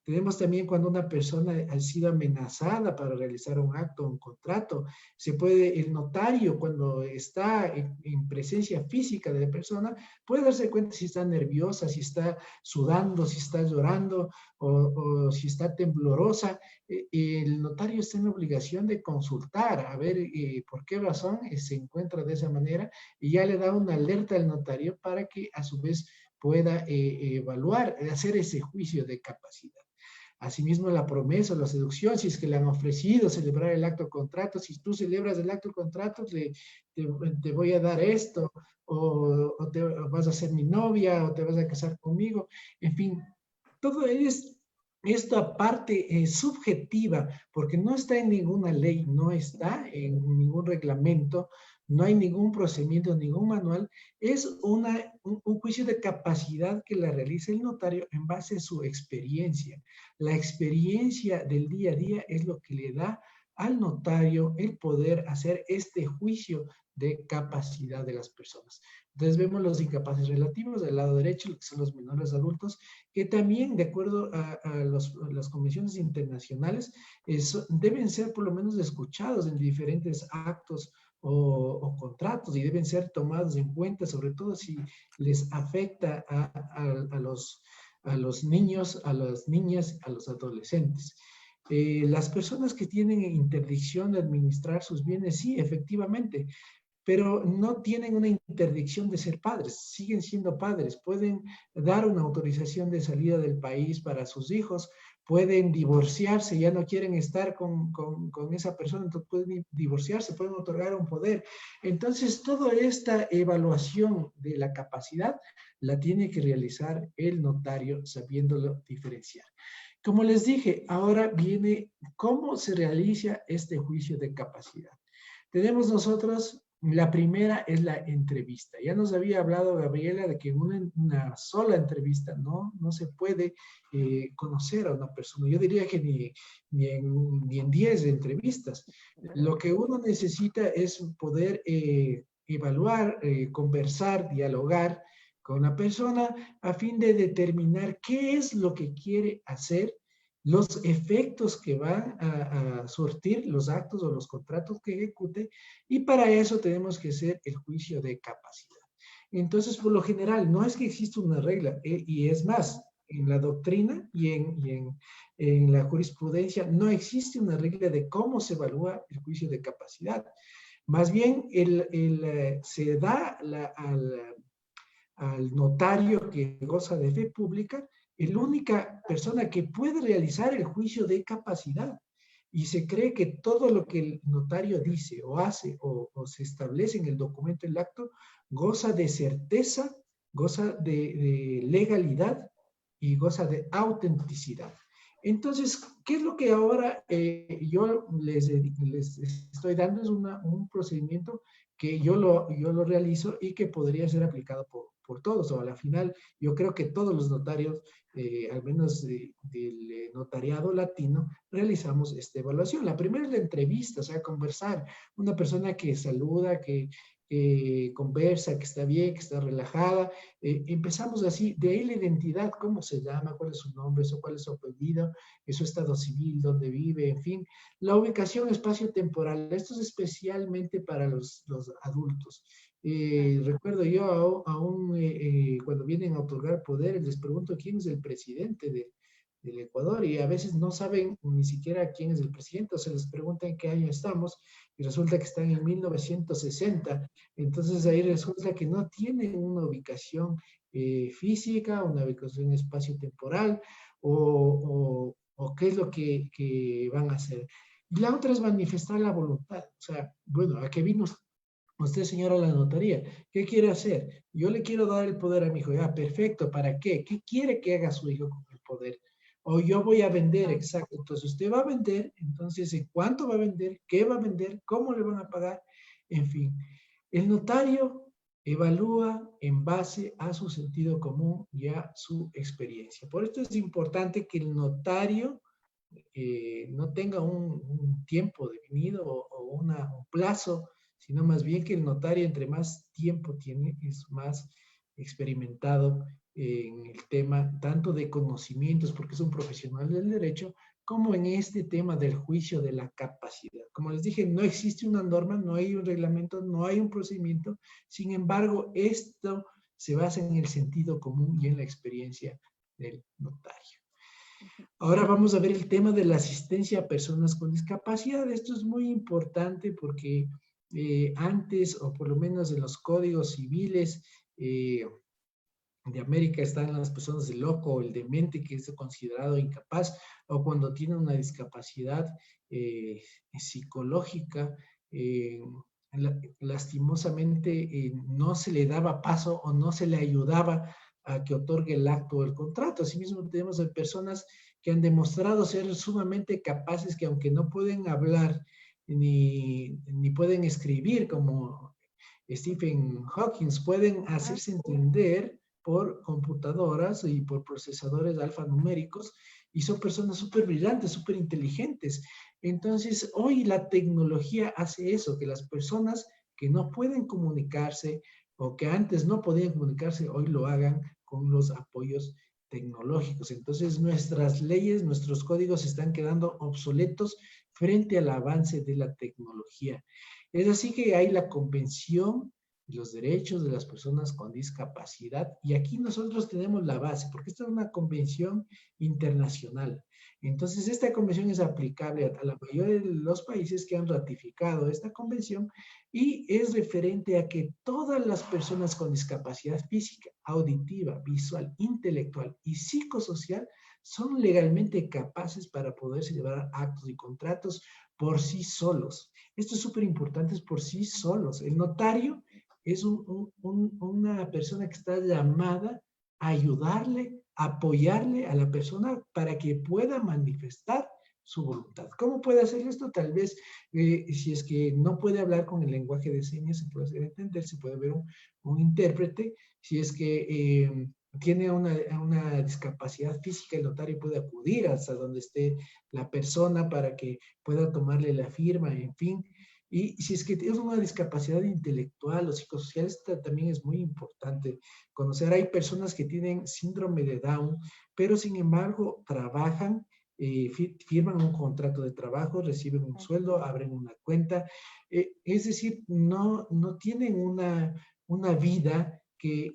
Tenemos también cuando una persona ha sido amenazada para realizar un acto o un contrato. El notario, cuando está en presencia física de la persona, puede darse cuenta si está nerviosa, si está sudando, si está llorando o si está temblorosa. El notario está en obligación de consultar a ver por qué razón se encuentra de esa manera, y ya le da una alerta al notario para que a su vez pueda evaluar, hacer ese juicio de capacidad. Asimismo, la promesa, la seducción, si es que le han ofrecido celebrar el acto contrato, si tú celebras el acto contrato, te voy a dar esto, o vas a ser mi novia, o te vas a casar conmigo. En fin, todo es esta parte subjetiva, porque no está en ninguna ley, no está en ningún reglamento, no hay ningún procedimiento, ningún manual. Es un juicio de capacidad que la realiza el notario en base a su experiencia. La experiencia del día a día es lo que le da al notario el poder hacer este juicio de capacidad de las personas. Entonces vemos los incapaces relativos del lado derecho, que son los menores adultos, que también, de acuerdo a las convenciones internacionales, deben ser por lo menos escuchados en diferentes actos o contratos, y deben ser tomados en cuenta, sobre todo si les afecta a los niños, a las niñas, a los adolescentes. Las personas que tienen interdicción de administrar sus bienes, sí, efectivamente, pero no tienen una interdicción de ser padres, siguen siendo padres, pueden dar una autorización de salida del país para sus hijos, pueden divorciarse, ya no quieren estar con esa persona, entonces pueden divorciarse, pueden otorgar un poder. Entonces, toda esta evaluación de la capacidad la tiene que realizar el notario sabiéndolo diferenciar. Como les dije, ahora viene cómo se realiza este juicio de capacidad. Tenemos nosotros, la primera es la entrevista. Ya nos había hablado Gabriela de que en una sola entrevista no se puede conocer a una persona. Yo diría que ni en 10 entrevistas. Lo que uno necesita es poder evaluar, conversar, dialogar con la persona a fin de determinar qué es lo que quiere hacer, los efectos que van a surtir los actos o los contratos que ejecute, y para eso tenemos que hacer el juicio de capacidad. Entonces, por lo general, no es que exista una regla, y es más, en la doctrina en la jurisprudencia no existe una regla de cómo se evalúa el juicio de capacidad. Más bien, se da al notario que goza de fe pública, es la única persona que puede realizar el juicio de capacidad. Y se cree que todo lo que el notario dice o hace o se establece en el documento, el acto, goza de certeza, goza de legalidad y goza de autenticidad. Entonces, ¿qué es lo que ahora yo les estoy dando? Es un procedimiento que yo lo realizo y que podría ser aplicado por todos, o a la final yo creo que todos los notarios, al menos del notariado latino, realizamos esta evaluación. La primera es la entrevista, o sea, conversar, una persona que saluda, que conversa, que está bien, que está relajada. Empezamos así, de ahí la identidad, cómo se llama, cuál es su nombre, cuál es su apellido, su estado civil, dónde vive, en fin. La ubicación espacio-temporal, esto es especialmente para los adultos. Recuerdo yo aún cuando vienen a otorgar poderes, les pregunto quién es el presidente del Ecuador, y a veces no saben ni siquiera quién es el presidente, o se les pregunta en qué año estamos y resulta que están en 1960. Entonces ahí resulta que no tienen una ubicación física, una ubicación espacio-temporal, o qué es lo que van a hacer. Y la otra es manifestar la voluntad. O sea, bueno, ¿a qué vino usted, señora, a la notaría? ¿Qué quiere hacer? Yo le quiero dar el poder a mi hijo. Ya, perfecto. ¿Para qué? ¿Qué quiere que haga su hijo con el poder? O yo voy a vender, exacto. Entonces usted va a vender, entonces ¿en cuánto va a vender? ¿Qué va a vender? ¿Cómo le van a pagar? En fin, el notario evalúa en base a su sentido común y a su experiencia. Por esto es importante que el notario no tenga un tiempo definido o un plazo, sino más bien que el notario, entre más tiempo tiene, es más experimentado en el tema tanto de conocimientos, porque es un profesional del derecho, como en este tema del juicio de la capacidad. Como les dije, no existe una norma, no hay un reglamento, no hay un procedimiento. Sin embargo, esto se basa en el sentido común y en la experiencia del notario. Ahora vamos a ver el tema de la asistencia a personas con discapacidad. Esto es muy importante porque antes, o por lo menos en los códigos civiles de América, están las personas de loco o el demente, que es considerado incapaz, o cuando tiene una discapacidad psicológica. Lastimosamente no se le daba paso o no se le ayudaba a que otorgue el acto o el contrato. Asimismo, tenemos personas que han demostrado ser sumamente capaces, que aunque no pueden hablar ni pueden escribir como Stephen Hawking, pueden hacerse entender por computadoras y por procesadores alfanuméricos, y son personas súper brillantes, súper inteligentes. Entonces, hoy la tecnología hace eso, que las personas que no pueden comunicarse o que antes no podían comunicarse, hoy lo hagan con los apoyos tecnológicos. Entonces, nuestras leyes, nuestros códigos están quedando obsoletos frente al avance de la tecnología. Es así que hay la Convención y los derechos de las personas con discapacidad. Y aquí nosotros tenemos la base, porque esta es una convención internacional. Entonces, esta convención es aplicable a la mayoría de los países que han ratificado esta convención y es referente a que todas las personas con discapacidad física, auditiva, visual, intelectual y psicosocial son legalmente capaces para poder celebrar actos y contratos por sí solos. Esto es súper importante, es por sí solos. El notario es una persona que está llamada a ayudarle, a apoyarle a la persona para que pueda manifestar su voluntad. ¿Cómo puede hacer esto? Tal vez, si es que no puede hablar con el lenguaje de señas, se puede hacer entender, se puede ver un intérprete. Si es que tiene una discapacidad física, el notario puede acudir hasta donde esté la persona para que pueda tomarle la firma, en fin. Y si es que tienes una discapacidad intelectual o psicosocial, esta también es muy importante conocer. Hay personas que tienen síndrome de Down, pero sin embargo trabajan, firman un contrato de trabajo, reciben un sueldo, abren una cuenta. Es decir, no tienen una vida que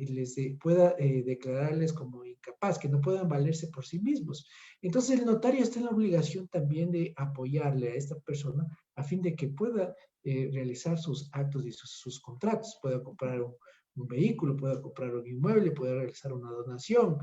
les pueda declararles como incapaz, que no puedan valerse por sí mismos. Entonces el notario está en la obligación también de apoyarle a esta persona a fin de que pueda realizar sus actos y sus contratos, pueda comprar un vehículo, pueda comprar un inmueble, pueda realizar una donación,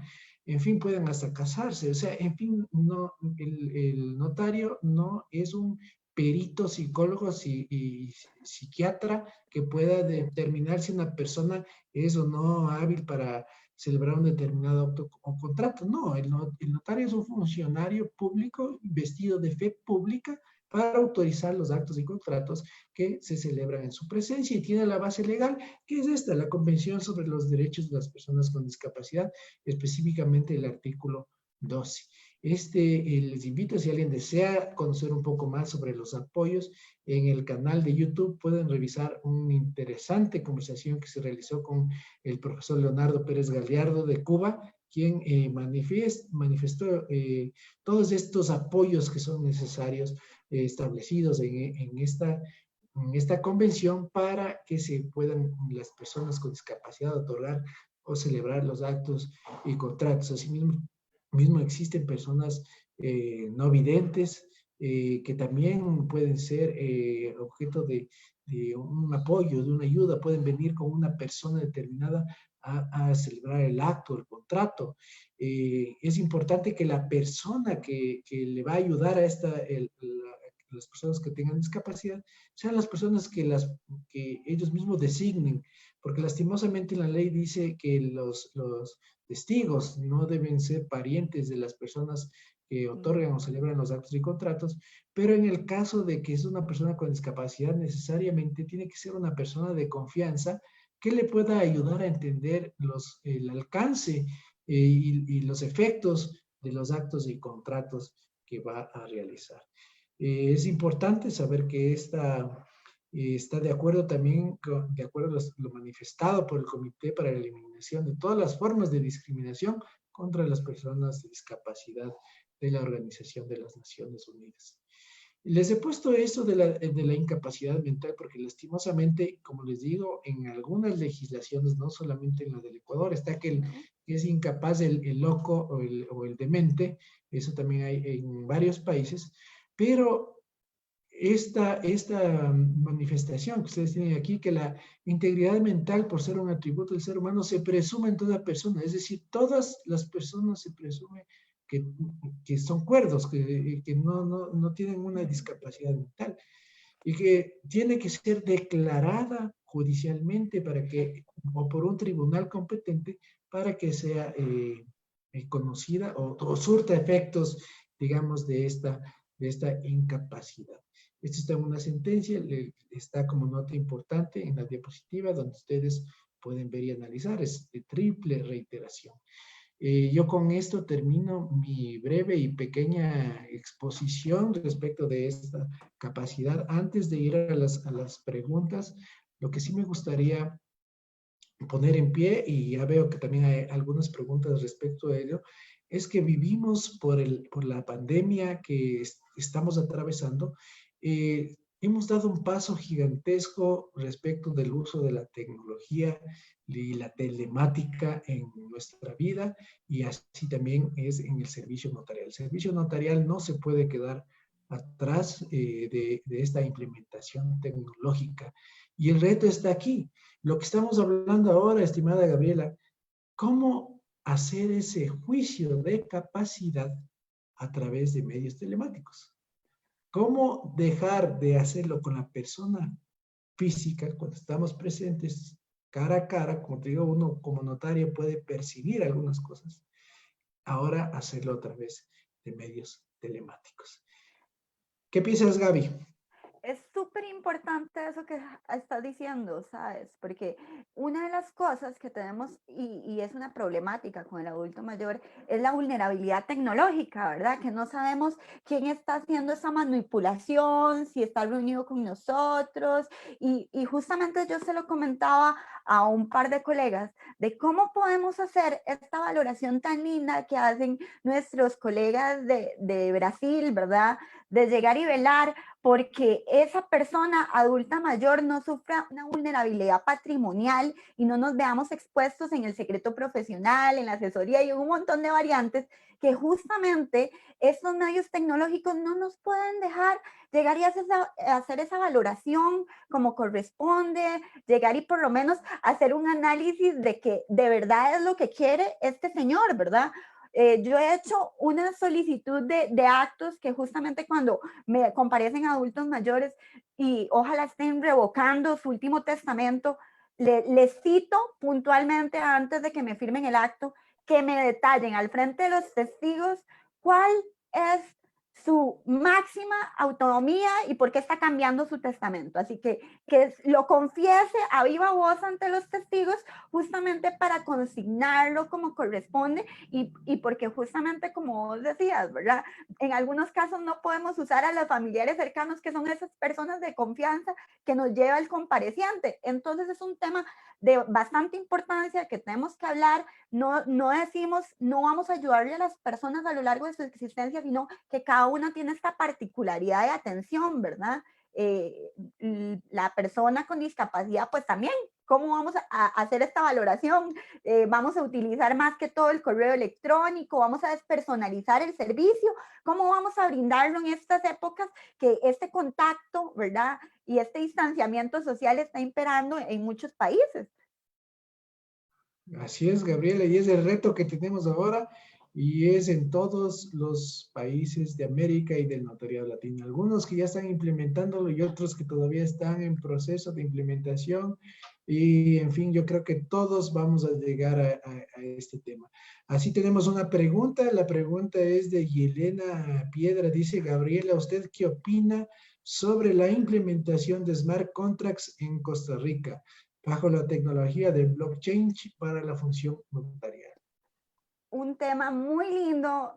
en fin, pueden hasta casarse, o sea, en fin, no, el notario no es un perito psicólogo y psiquiatra que pueda determinar si una persona es o no hábil para celebrar un determinado acto o contrato. No, el notario es un funcionario público vestido de fe pública para autorizar los actos y contratos que se celebran en su presencia y tiene la base legal, que es esta, la Convención sobre los Derechos de las Personas con Discapacidad, específicamente el artículo 12. Les invito, si alguien desea conocer un poco más sobre los apoyos, en el canal de YouTube pueden revisar una interesante conversación que se realizó con el profesor Leonardo Pérez Galiardo de Cuba, quien manifestó todos estos apoyos que son necesarios establecidos en esta convención para que se puedan las personas con discapacidad otorgar o celebrar los actos y contratos. Asimismo existen personas no videntes que también pueden ser objeto de un apoyo, de una ayuda, pueden venir con una persona determinada a celebrar el acto, el contrato. Es importante que la persona que le va a ayudar a las personas que tengan discapacidad sean las personas que ellos mismos designen, porque lastimosamente la ley dice que los testigos no deben ser parientes de las personas que otorgan o celebran los actos y contratos, pero en el caso de que es una persona con discapacidad, necesariamente tiene que ser una persona de confianza que le pueda ayudar a entender el alcance y los efectos de los actos y contratos que va a realizar. Es importante saber que está de acuerdo también, de acuerdo a lo manifestado por el Comité para la Eliminación de todas las formas de discriminación contra las personas de discapacidad de la Organización de las Naciones Unidas. Les he puesto esto de la incapacidad mental porque lastimosamente, como les digo, en algunas legislaciones, no solamente en la del Ecuador, está que es incapaz el loco o el demente, eso también hay en varios países, pero esta manifestación que ustedes tienen aquí, que la integridad mental, por ser un atributo del ser humano, se presume en toda persona, es decir, todas las personas se presume que son cuerdos, que no tienen una discapacidad mental y que tiene que ser declarada judicialmente para que, o por un tribunal competente, para que sea conocida o surta efectos, digamos, de esta incapacidad. Esto está en una sentencia, está como nota importante en la diapositiva donde ustedes pueden ver y analizar, es de triple reiteración. Yo con esto termino mi breve y pequeña exposición respecto de esta capacidad. Antes de ir a las preguntas, lo que sí me gustaría poner en pie, y ya veo que también hay algunas preguntas respecto a ello, es que vivimos por la pandemia que estamos atravesando. hemos dado un paso gigantesco respecto del uso de la tecnología y la telemática en nuestra vida, y así también es en el servicio notarial. El servicio notarial no se puede quedar atrás de esta implementación tecnológica. Y el reto está aquí. Lo que estamos hablando ahora, estimada Gabriela, ¿cómo hacer ese juicio de capacidad a través de medios telemáticos? ¿Cómo dejar de hacerlo con la persona física cuando estamos presentes cara a cara? Como te digo, uno como notario puede percibir algunas cosas. Ahora hacerlo a través de medios telemáticos. ¿Qué piensas, Gaby? Es súper importante eso que estás diciendo, ¿sabes? Porque una de las cosas que tenemos, y es una problemática con el adulto mayor, es la vulnerabilidad tecnológica, ¿verdad? Que no sabemos quién está haciendo esa manipulación, si está reunido con nosotros. Y justamente yo se lo comentaba a un par de colegas de cómo podemos hacer esta valoración tan linda que hacen nuestros colegas de Brasil, ¿verdad? De llegar y velar porque esa persona adulta mayor no sufra una vulnerabilidad patrimonial y no nos veamos expuestos en el secreto profesional, en la asesoría y un montón de variantes que justamente estos medios tecnológicos no nos pueden dejar llegar y hacer esa valoración como corresponde, llegar y por lo menos hacer un análisis de que de verdad es lo que quiere este señor, ¿verdad? Yo he hecho una solicitud de actos que justamente cuando me comparecen adultos mayores y ojalá estén revocando su último testamento, les cito puntualmente antes de que me firmen el acto, que me detallen al frente de los testigos cuál es su máxima autonomía y por qué está cambiando su testamento. Así que lo confiese a viva voz ante los testigos justamente para consignarlo como corresponde y porque justamente como vos decías, ¿verdad? En algunos casos no podemos usar a los familiares cercanos que son esas personas de confianza que nos lleva el compareciente. Entonces es un tema de bastante importancia que tenemos que hablar. No decimos, no vamos a ayudarle a las personas a lo largo de su existencia, sino que cada una tiene esta particularidad de atención, ¿verdad? La persona con discapacidad, pues también, ¿cómo vamos a hacer esta valoración? Vamos a utilizar más que todo el correo electrónico, vamos a despersonalizar el servicio, ¿cómo vamos a brindarlo en estas épocas que este contacto, ¿verdad? Y este distanciamiento social está imperando en muchos países. Así es, Gabriela, y es el reto que tenemos ahora y es en todos los países de América y del notariado latino. Algunos que ya están implementándolo y otros que todavía están en proceso de implementación. Y en fin, yo creo que todos vamos a llegar a este tema. Así tenemos una pregunta. La pregunta es de Yelena Piedra. Dice, Gabriela, ¿usted qué opina sobre la implementación de smart contracts en Costa Rica bajo la tecnología de blockchain para la función notarial? Un tema muy lindo.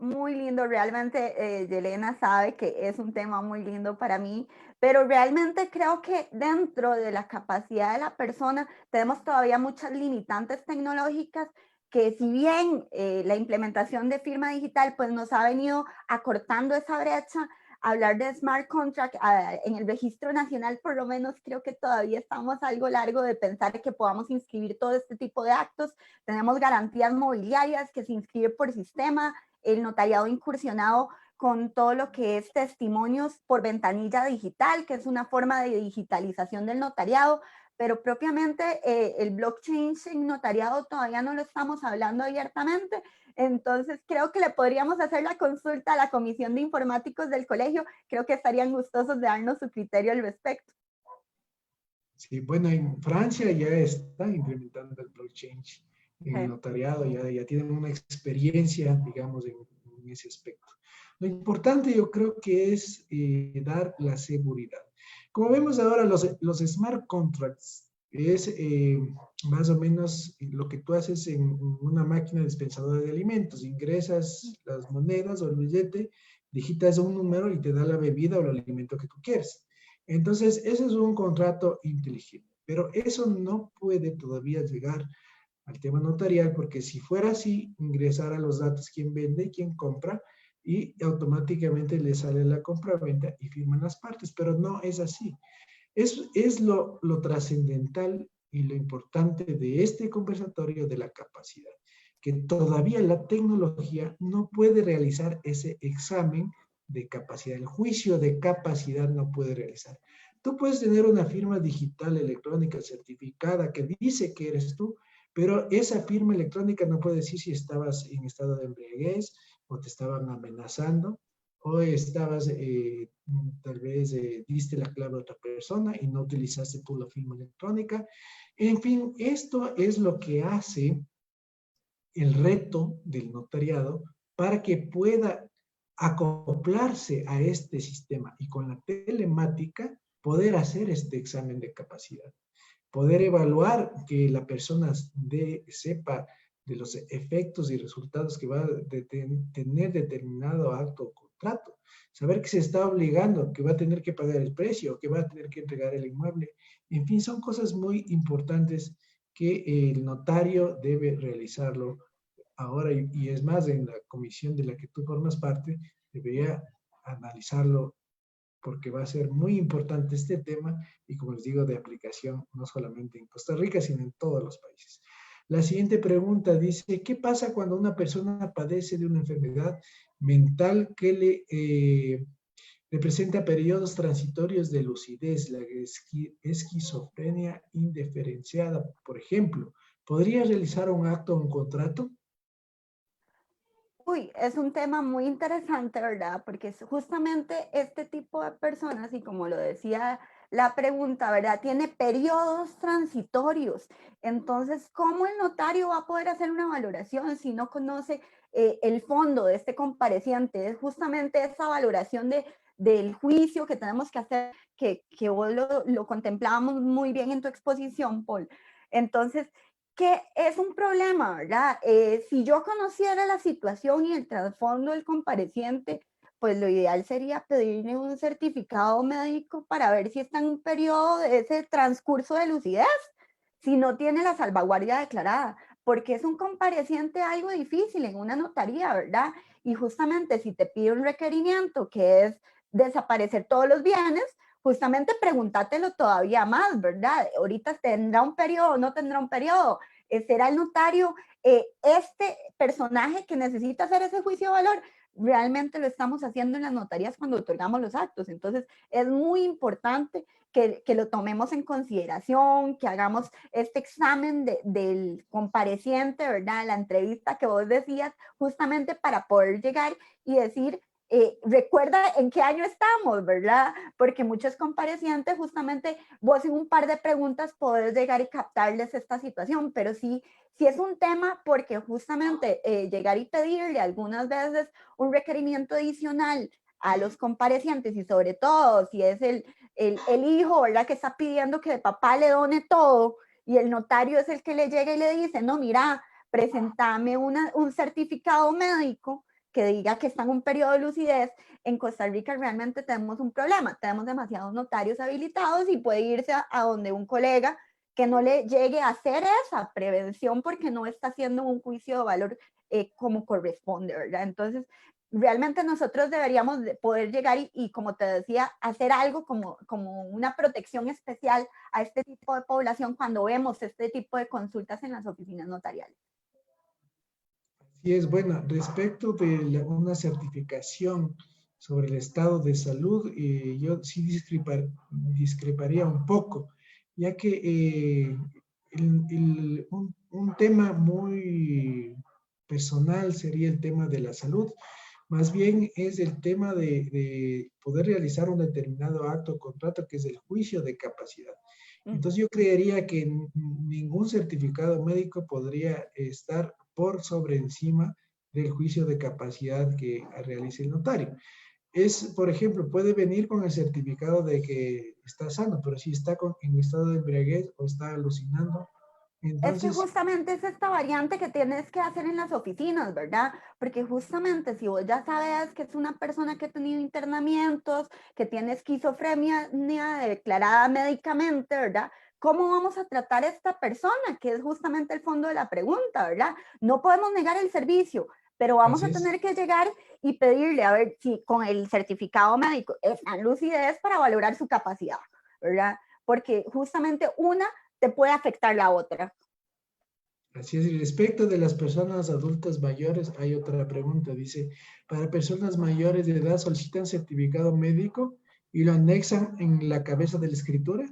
Realmente, Yelena sabe que es un tema muy lindo para mí, pero realmente creo que dentro de la capacidad de la persona tenemos todavía muchas limitantes tecnológicas que si bien la implementación de firma digital pues nos ha venido acortando esa brecha, hablar de smart contract en el registro nacional, por lo menos creo que todavía estamos algo largo de pensar que podamos inscribir todo este tipo de actos. Tenemos garantías mobiliarias que se inscribe por sistema, el notariado incursionado con todo lo que es testimonios por ventanilla digital, que es una forma de digitalización del notariado, pero propiamente el blockchain en notariado todavía no lo estamos hablando abiertamente. Entonces creo que le podríamos hacer la consulta a la Comisión de Informáticos del colegio. Creo que estarían gustosos de darnos su criterio al respecto. Sí, bueno, en Francia ya están implementando el blockchain en el Sí. notariado, ya tienen una experiencia, digamos, en ese aspecto. Lo importante yo creo que es dar la seguridad. Como vemos ahora, los smart contracts es más o menos lo que tú haces en una máquina dispensadora de alimentos. Ingresas las monedas o el billete, digitas un número y te da la bebida o el alimento que tú quieres. Entonces, ese es un contrato inteligible, pero eso no puede todavía llegar al tema notarial, porque si fuera así, ingresara los datos quién vende y quién compra, y automáticamente le sale la compraventa y firman las partes, pero no es así. Es lo trascendental y lo importante de este conversatorio de la capacidad, que todavía la tecnología no puede realizar ese examen de capacidad, el juicio de capacidad no puede realizar. Tú puedes tener una firma digital electrónica certificada que dice que eres tú, pero esa firma electrónica no puede decir si estabas en estado de embriaguez o te estaban amenazando o estabas, tal vez diste la clave a otra persona y no utilizaste tú la firma electrónica. En fin, esto es lo que hace el reto del notariado para que pueda acoplarse a este sistema y con la telemática poder hacer este examen de capacidad, poder evaluar que la persona sepa de los efectos y resultados que va a tener determinado acto o contrato, saber que se está obligando, que va a tener que pagar el precio, que va a tener que entregar el inmueble. En fin, son cosas muy importantes que el notario debe realizarlo ahora y es más, en la comisión de la que tú formas parte, debería analizarlo porque va a ser muy importante este tema y como les digo, de aplicación no solamente en Costa Rica, sino en todos los países. La siguiente pregunta dice, ¿qué pasa cuando una persona padece de una enfermedad mental que le presenta periodos transitorios de lucidez, la esquizofrenia indiferenciada, por ejemplo? ¿Podría realizar un acto o un contrato? Uy, es un tema muy interesante, ¿verdad? Porque es justamente este tipo de personas, y como lo decía la pregunta, ¿verdad? Tiene periodos transitorios. Entonces, ¿cómo el notario va a poder hacer una valoración si no conoce el fondo de este compareciente? Es justamente esa valoración del juicio que tenemos que hacer, que vos lo contemplábamos muy bien en tu exposición, Paul. Entonces, que es un problema, ¿verdad? Si yo conociera la situación y el trasfondo del compareciente, pues lo ideal sería pedirle un certificado médico para ver si está en un periodo de ese transcurso de lucidez, si no tiene la salvaguardia declarada, porque es un compareciente algo difícil en una notaría, ¿verdad? Y justamente si te pide un requerimiento que es desaparecer todos los bienes, justamente pregúntatelo todavía más, ¿verdad? Ahorita tendrá un periodo, no tendrá un periodo, será el notario, este personaje que necesita hacer ese juicio de valor, realmente lo estamos haciendo en las notarías cuando otorgamos los actos. Entonces, es muy importante que lo tomemos en consideración, que hagamos este examen del compareciente, ¿verdad? La entrevista que vos decías, justamente para poder llegar y decir, recuerda en qué año estamos, ¿verdad? Porque muchos comparecientes, justamente vos en un par de preguntas podés llegar y captarles esta situación, pero sí es un tema porque justamente llegar y pedirle algunas veces un requerimiento adicional a los comparecientes y sobre todo si es el hijo, ¿verdad? Que está pidiendo que el papá le done todo y el notario es el que le llega y le dice, no, mira, presentame un certificado médico que diga que está en un periodo de lucidez. En Costa Rica realmente tenemos un problema, tenemos demasiados notarios habilitados y puede irse a donde un colega que no le llegue a hacer esa prevención porque no está haciendo un juicio de valor como corresponde, ¿verdad? Entonces, realmente nosotros deberíamos de poder llegar como te decía, hacer algo como una protección especial a este tipo de población cuando vemos este tipo de consultas en las oficinas notariales. Y es bueno, respecto de una certificación sobre el estado de salud, yo sí discreparía un poco, ya que un tema muy personal sería el tema de la salud, más bien es el tema de poder realizar un determinado acto o contrato que es el juicio de capacidad. Entonces yo creería que ningún certificado médico podría estar por sobre encima del juicio de capacidad que realice el notario. Por ejemplo, puede venir con el certificado de que está sano, pero si está en estado de embriaguez o está alucinando, Es que entonces justamente es esta variante que tienes que hacer en las oficinas, ¿verdad? Porque justamente si vos ya sabes que es una persona que ha tenido internamientos, que tiene esquizofrenia declarada médicamente, ¿verdad? ¿Cómo vamos a tratar a esta persona? Que es justamente el fondo de la pregunta, ¿verdad? No podemos negar el servicio, pero vamos Así a es. tener que llegar y pedirle a ver si con el certificado médico está en lucidez para valorar su capacidad, ¿verdad? Porque justamente una te puede afectar la otra. Así es. Y respecto de las personas adultas mayores, hay otra pregunta. Dice, para personas mayores de edad solicitan certificado médico y lo anexan en la cabeza de la escritura.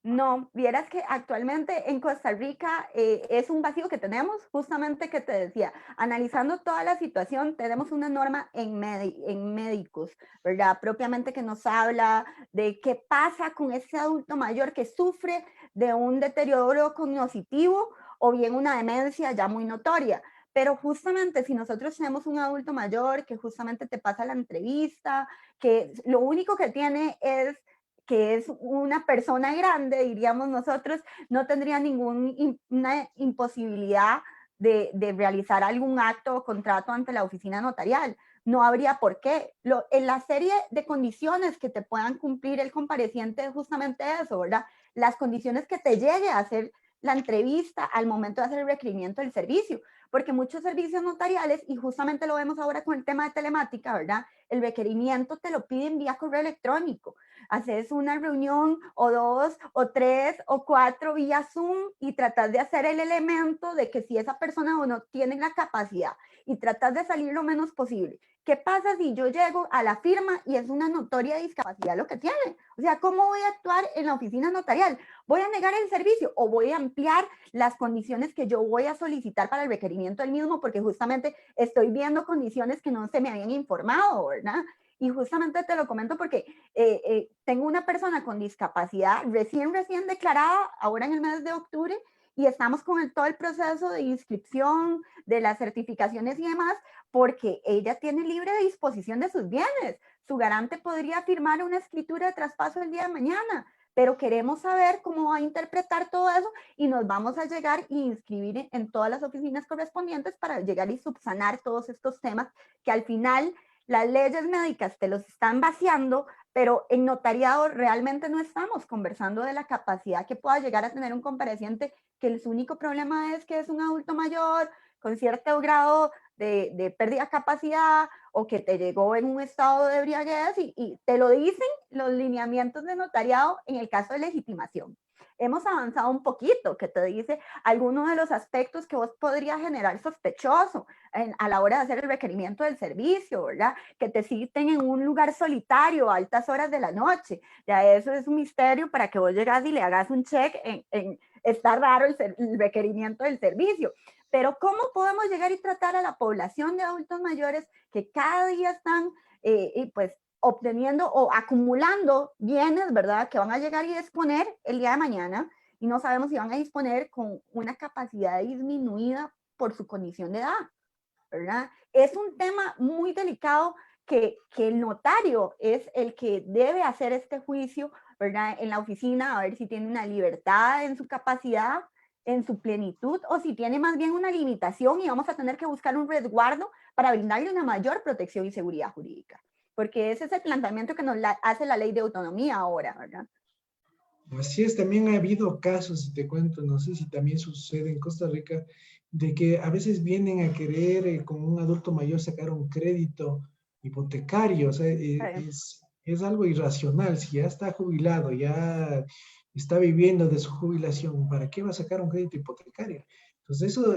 No, vieras que actualmente en Costa Rica es un vacío que tenemos, justamente que te decía, analizando toda la situación, tenemos una norma en médicos, ¿verdad? Propiamente que nos habla de qué pasa con ese adulto mayor que sufre de un deterioro cognitivo o bien una demencia ya muy notoria. Pero justamente si nosotros tenemos un adulto mayor que justamente te pasa la entrevista, que lo único que tiene es que es una persona grande, diríamos nosotros, no tendría ninguna imposibilidad de realizar algún acto o contrato ante la oficina notarial. No habría por qué. En la serie de condiciones que te puedan cumplir el compareciente es justamente eso, ¿verdad? Las condiciones que te llegue a hacer la entrevista al momento de hacer el requerimiento del servicio, porque muchos servicios notariales, y justamente lo vemos ahora con el tema de telemática, ¿verdad? El requerimiento te lo piden vía correo electrónico. Haces una reunión o dos o tres o cuatro vía Zoom y tratas de hacer el elemento de que si esa persona o no tiene la capacidad y tratas de salir lo menos posible. ¿Qué pasa si yo llego a la firma y es una notoria discapacidad lo que tiene? O sea, ¿cómo voy a actuar en la oficina notarial? ¿Voy a negar el servicio o voy a ampliar las condiciones que yo voy a solicitar para el requerimiento del mismo? Porque justamente estoy viendo condiciones que no se me habían informado, ¿verdad? Y justamente te lo comento porque tengo una persona con discapacidad recién declarada ahora en el mes de octubre y estamos con todo el proceso de inscripción, de las certificaciones y demás, porque ella tiene libre disposición de sus bienes. Su garante podría firmar una escritura de traspaso el día de mañana, pero queremos saber cómo va a interpretar todo eso y nos vamos a llegar e inscribir en todas las oficinas correspondientes para llegar y subsanar todos estos temas que al final las leyes médicas te los están vaciando, pero en notariado realmente no estamos conversando de la capacidad que pueda llegar a tener un compareciente que su único problema es que es un adulto mayor con cierto grado de pérdida de capacidad o que te llegó en un estado de embriaguez y te lo dicen los lineamientos de notariado en el caso de legitimación. Hemos avanzado un poquito, que te dice algunos de los aspectos que vos podrías generar sospechoso a la hora de hacer el requerimiento del servicio, ¿verdad? Que te citen en un lugar solitario a altas horas de la noche. Ya eso es un misterio para que vos llegas y le hagas un check está raro el requerimiento del servicio. Pero ¿cómo podemos llegar y tratar a la población de adultos mayores que cada día están pues obteniendo o acumulando bienes, ¿verdad? Que van a llegar y disponer el día de mañana y no sabemos si van a disponer con una capacidad disminuida por su condición de edad, ¿verdad? Es un tema muy delicado que el notario es el que debe hacer este juicio, ¿verdad? En la oficina, a ver si tiene una libertad en su capacidad, en su plenitud, o si tiene más bien una limitación y vamos a tener que buscar un resguardo para brindarle una mayor protección y seguridad jurídica. Porque ese es el planteamiento que nos hace la ley de autonomía ahora, ¿verdad? Así es, también ha habido casos, y te cuento, no sé si también sucede en Costa Rica, de que a veces vienen a querer con un adulto mayor sacar un crédito hipotecario, o sea, es algo irracional. Si ya está jubilado, ya está viviendo de su jubilación, ¿para qué va a sacar un crédito hipotecario? Entonces eso,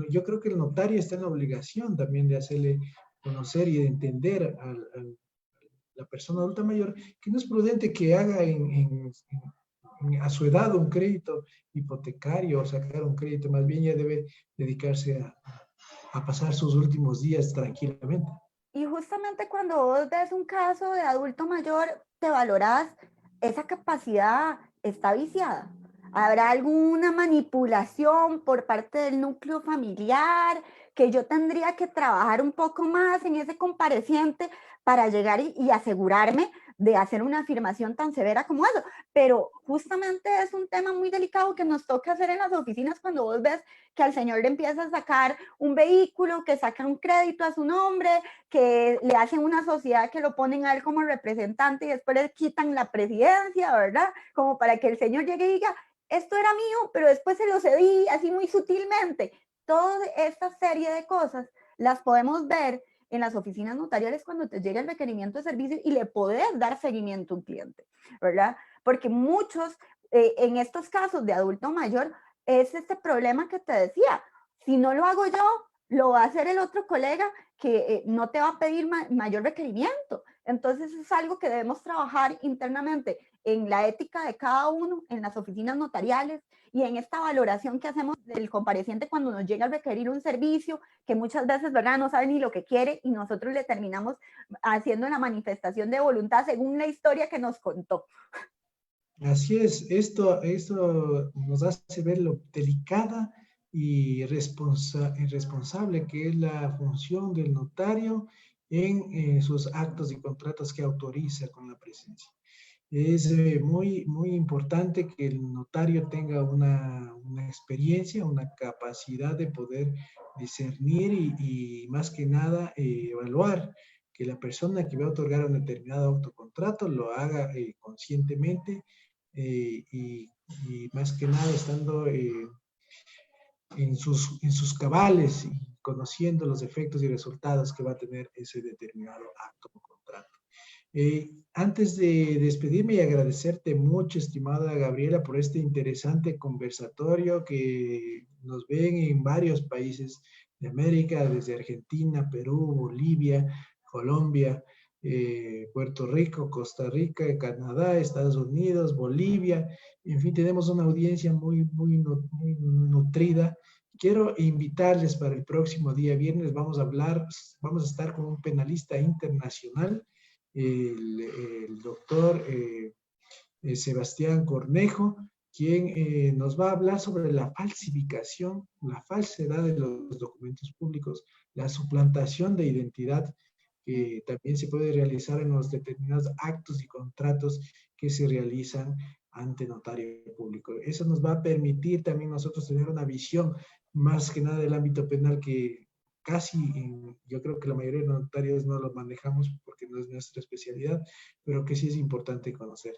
yo creo que el notario está en la obligación también de hacerle conocer y de entender a la persona adulta mayor que no es prudente que haga a su edad un crédito hipotecario o sacar un crédito, más bien ya debe dedicarse a pasar sus últimos días tranquilamente. Y justamente cuando vos ves un caso de adulto mayor, te valoras esa capacidad está viciada. ¿Habrá alguna manipulación por parte del núcleo familiar que yo tendría que trabajar un poco más en ese compareciente para llegar y asegurarme de hacer una afirmación tan severa como eso? Pero justamente es un tema muy delicado que nos toca hacer en las oficinas cuando vos ves que al señor le empieza a sacar un vehículo, que saca un crédito a su nombre, que le hacen una sociedad que lo ponen a él como representante y después le quitan la presidencia, ¿verdad? Como para que el señor llegue y diga, esto era mío, pero después se lo cedí así muy sutilmente. Toda esta serie de cosas las podemos ver en las oficinas notariales cuando te llega el requerimiento de servicio y le podés dar seguimiento a un cliente, ¿verdad? Porque muchos, en estos casos de adulto mayor, es este problema que te decía, si no lo hago yo, lo va a hacer el otro colega que no te va a pedir mayor requerimiento. Entonces es algo que debemos trabajar internamente en la ética de cada uno, en las oficinas notariales y en esta valoración que hacemos del compareciente cuando nos llega a requerir un servicio que muchas veces, ¿verdad?, no sabe ni lo que quiere y nosotros le terminamos haciendo la manifestación de voluntad según la historia que nos contó. Así es, esto nos hace ver lo delicada y responsable que es la función del notario en sus actos y contratos que autoriza con la presencia. Es muy importante que el notario tenga una experiencia, una capacidad de poder discernir y más que nada evaluar que la persona que va a otorgar un determinado autocontrato lo haga conscientemente y más que nada estando en sus cabales y conociendo los efectos y resultados que va a tener ese determinado acto o contrato. Antes de despedirme y agradecerte mucho, estimada Gabriela, por este interesante conversatorio que nos ven en varios países de América, desde Argentina, Perú, Bolivia, Colombia, Puerto Rico, Costa Rica, Canadá, Estados Unidos, Bolivia. En fin, tenemos una audiencia muy nutrida. Quiero invitarles para el próximo día viernes, vamos a estar con un penalista internacional, el doctor Sebastián Cornejo, quien nos va a hablar sobre la falsificación, la falsedad de los documentos públicos, la suplantación de identidad que también se puede realizar en los determinados actos y contratos que se realizan ante notario público. Eso nos va a permitir también nosotros tener una visión más que nada del ámbito penal que casi, yo creo que la mayoría de los notarios no lo manejamos porque no es nuestra especialidad, pero que sí es importante conocer.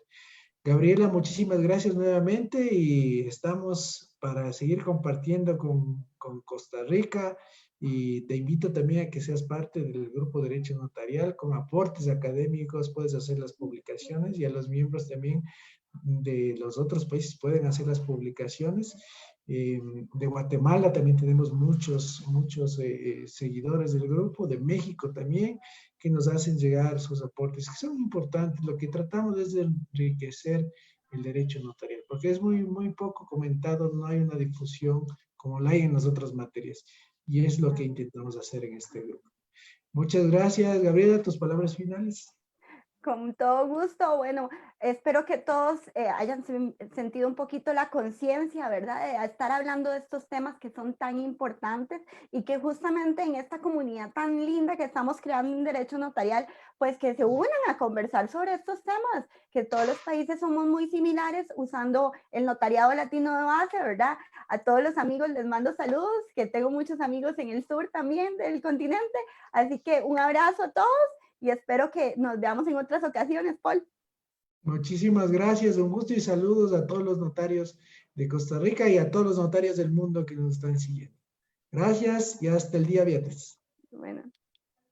Gabriela, muchísimas gracias nuevamente y estamos para seguir compartiendo con Costa Rica y te invito también a que seas parte del grupo Derecho Notarial con aportes académicos, puedes hacer las publicaciones y a los miembros también de los otros países pueden hacer las publicaciones. De Guatemala también tenemos muchos seguidores del grupo, de México también, que nos hacen llegar sus aportes, que son importantes. Lo que tratamos es de enriquecer el derecho notarial, porque es muy poco comentado, no hay una difusión como la hay en las otras materias, y es lo que intentamos hacer en este grupo. Muchas gracias, Gabriela, tus palabras finales. Con todo gusto. Bueno, espero que todos hayan sentido un poquito la conciencia, ¿verdad? De estar hablando de estos temas que son tan importantes y que justamente en esta comunidad tan linda que estamos creando en Derecho Notarial, pues que se unan a conversar sobre estos temas, que todos los países somos muy similares usando el notariado latino de base, ¿verdad? A todos los amigos les mando saludos, que tengo muchos amigos en el sur también del continente, así que un abrazo a todos. Y espero que nos veamos en otras ocasiones, Paul. Muchísimas gracias, un gusto y saludos a todos los notarios de Costa Rica y a todos los notarios del mundo que nos están siguiendo. Gracias y hasta el día viernes. Bueno.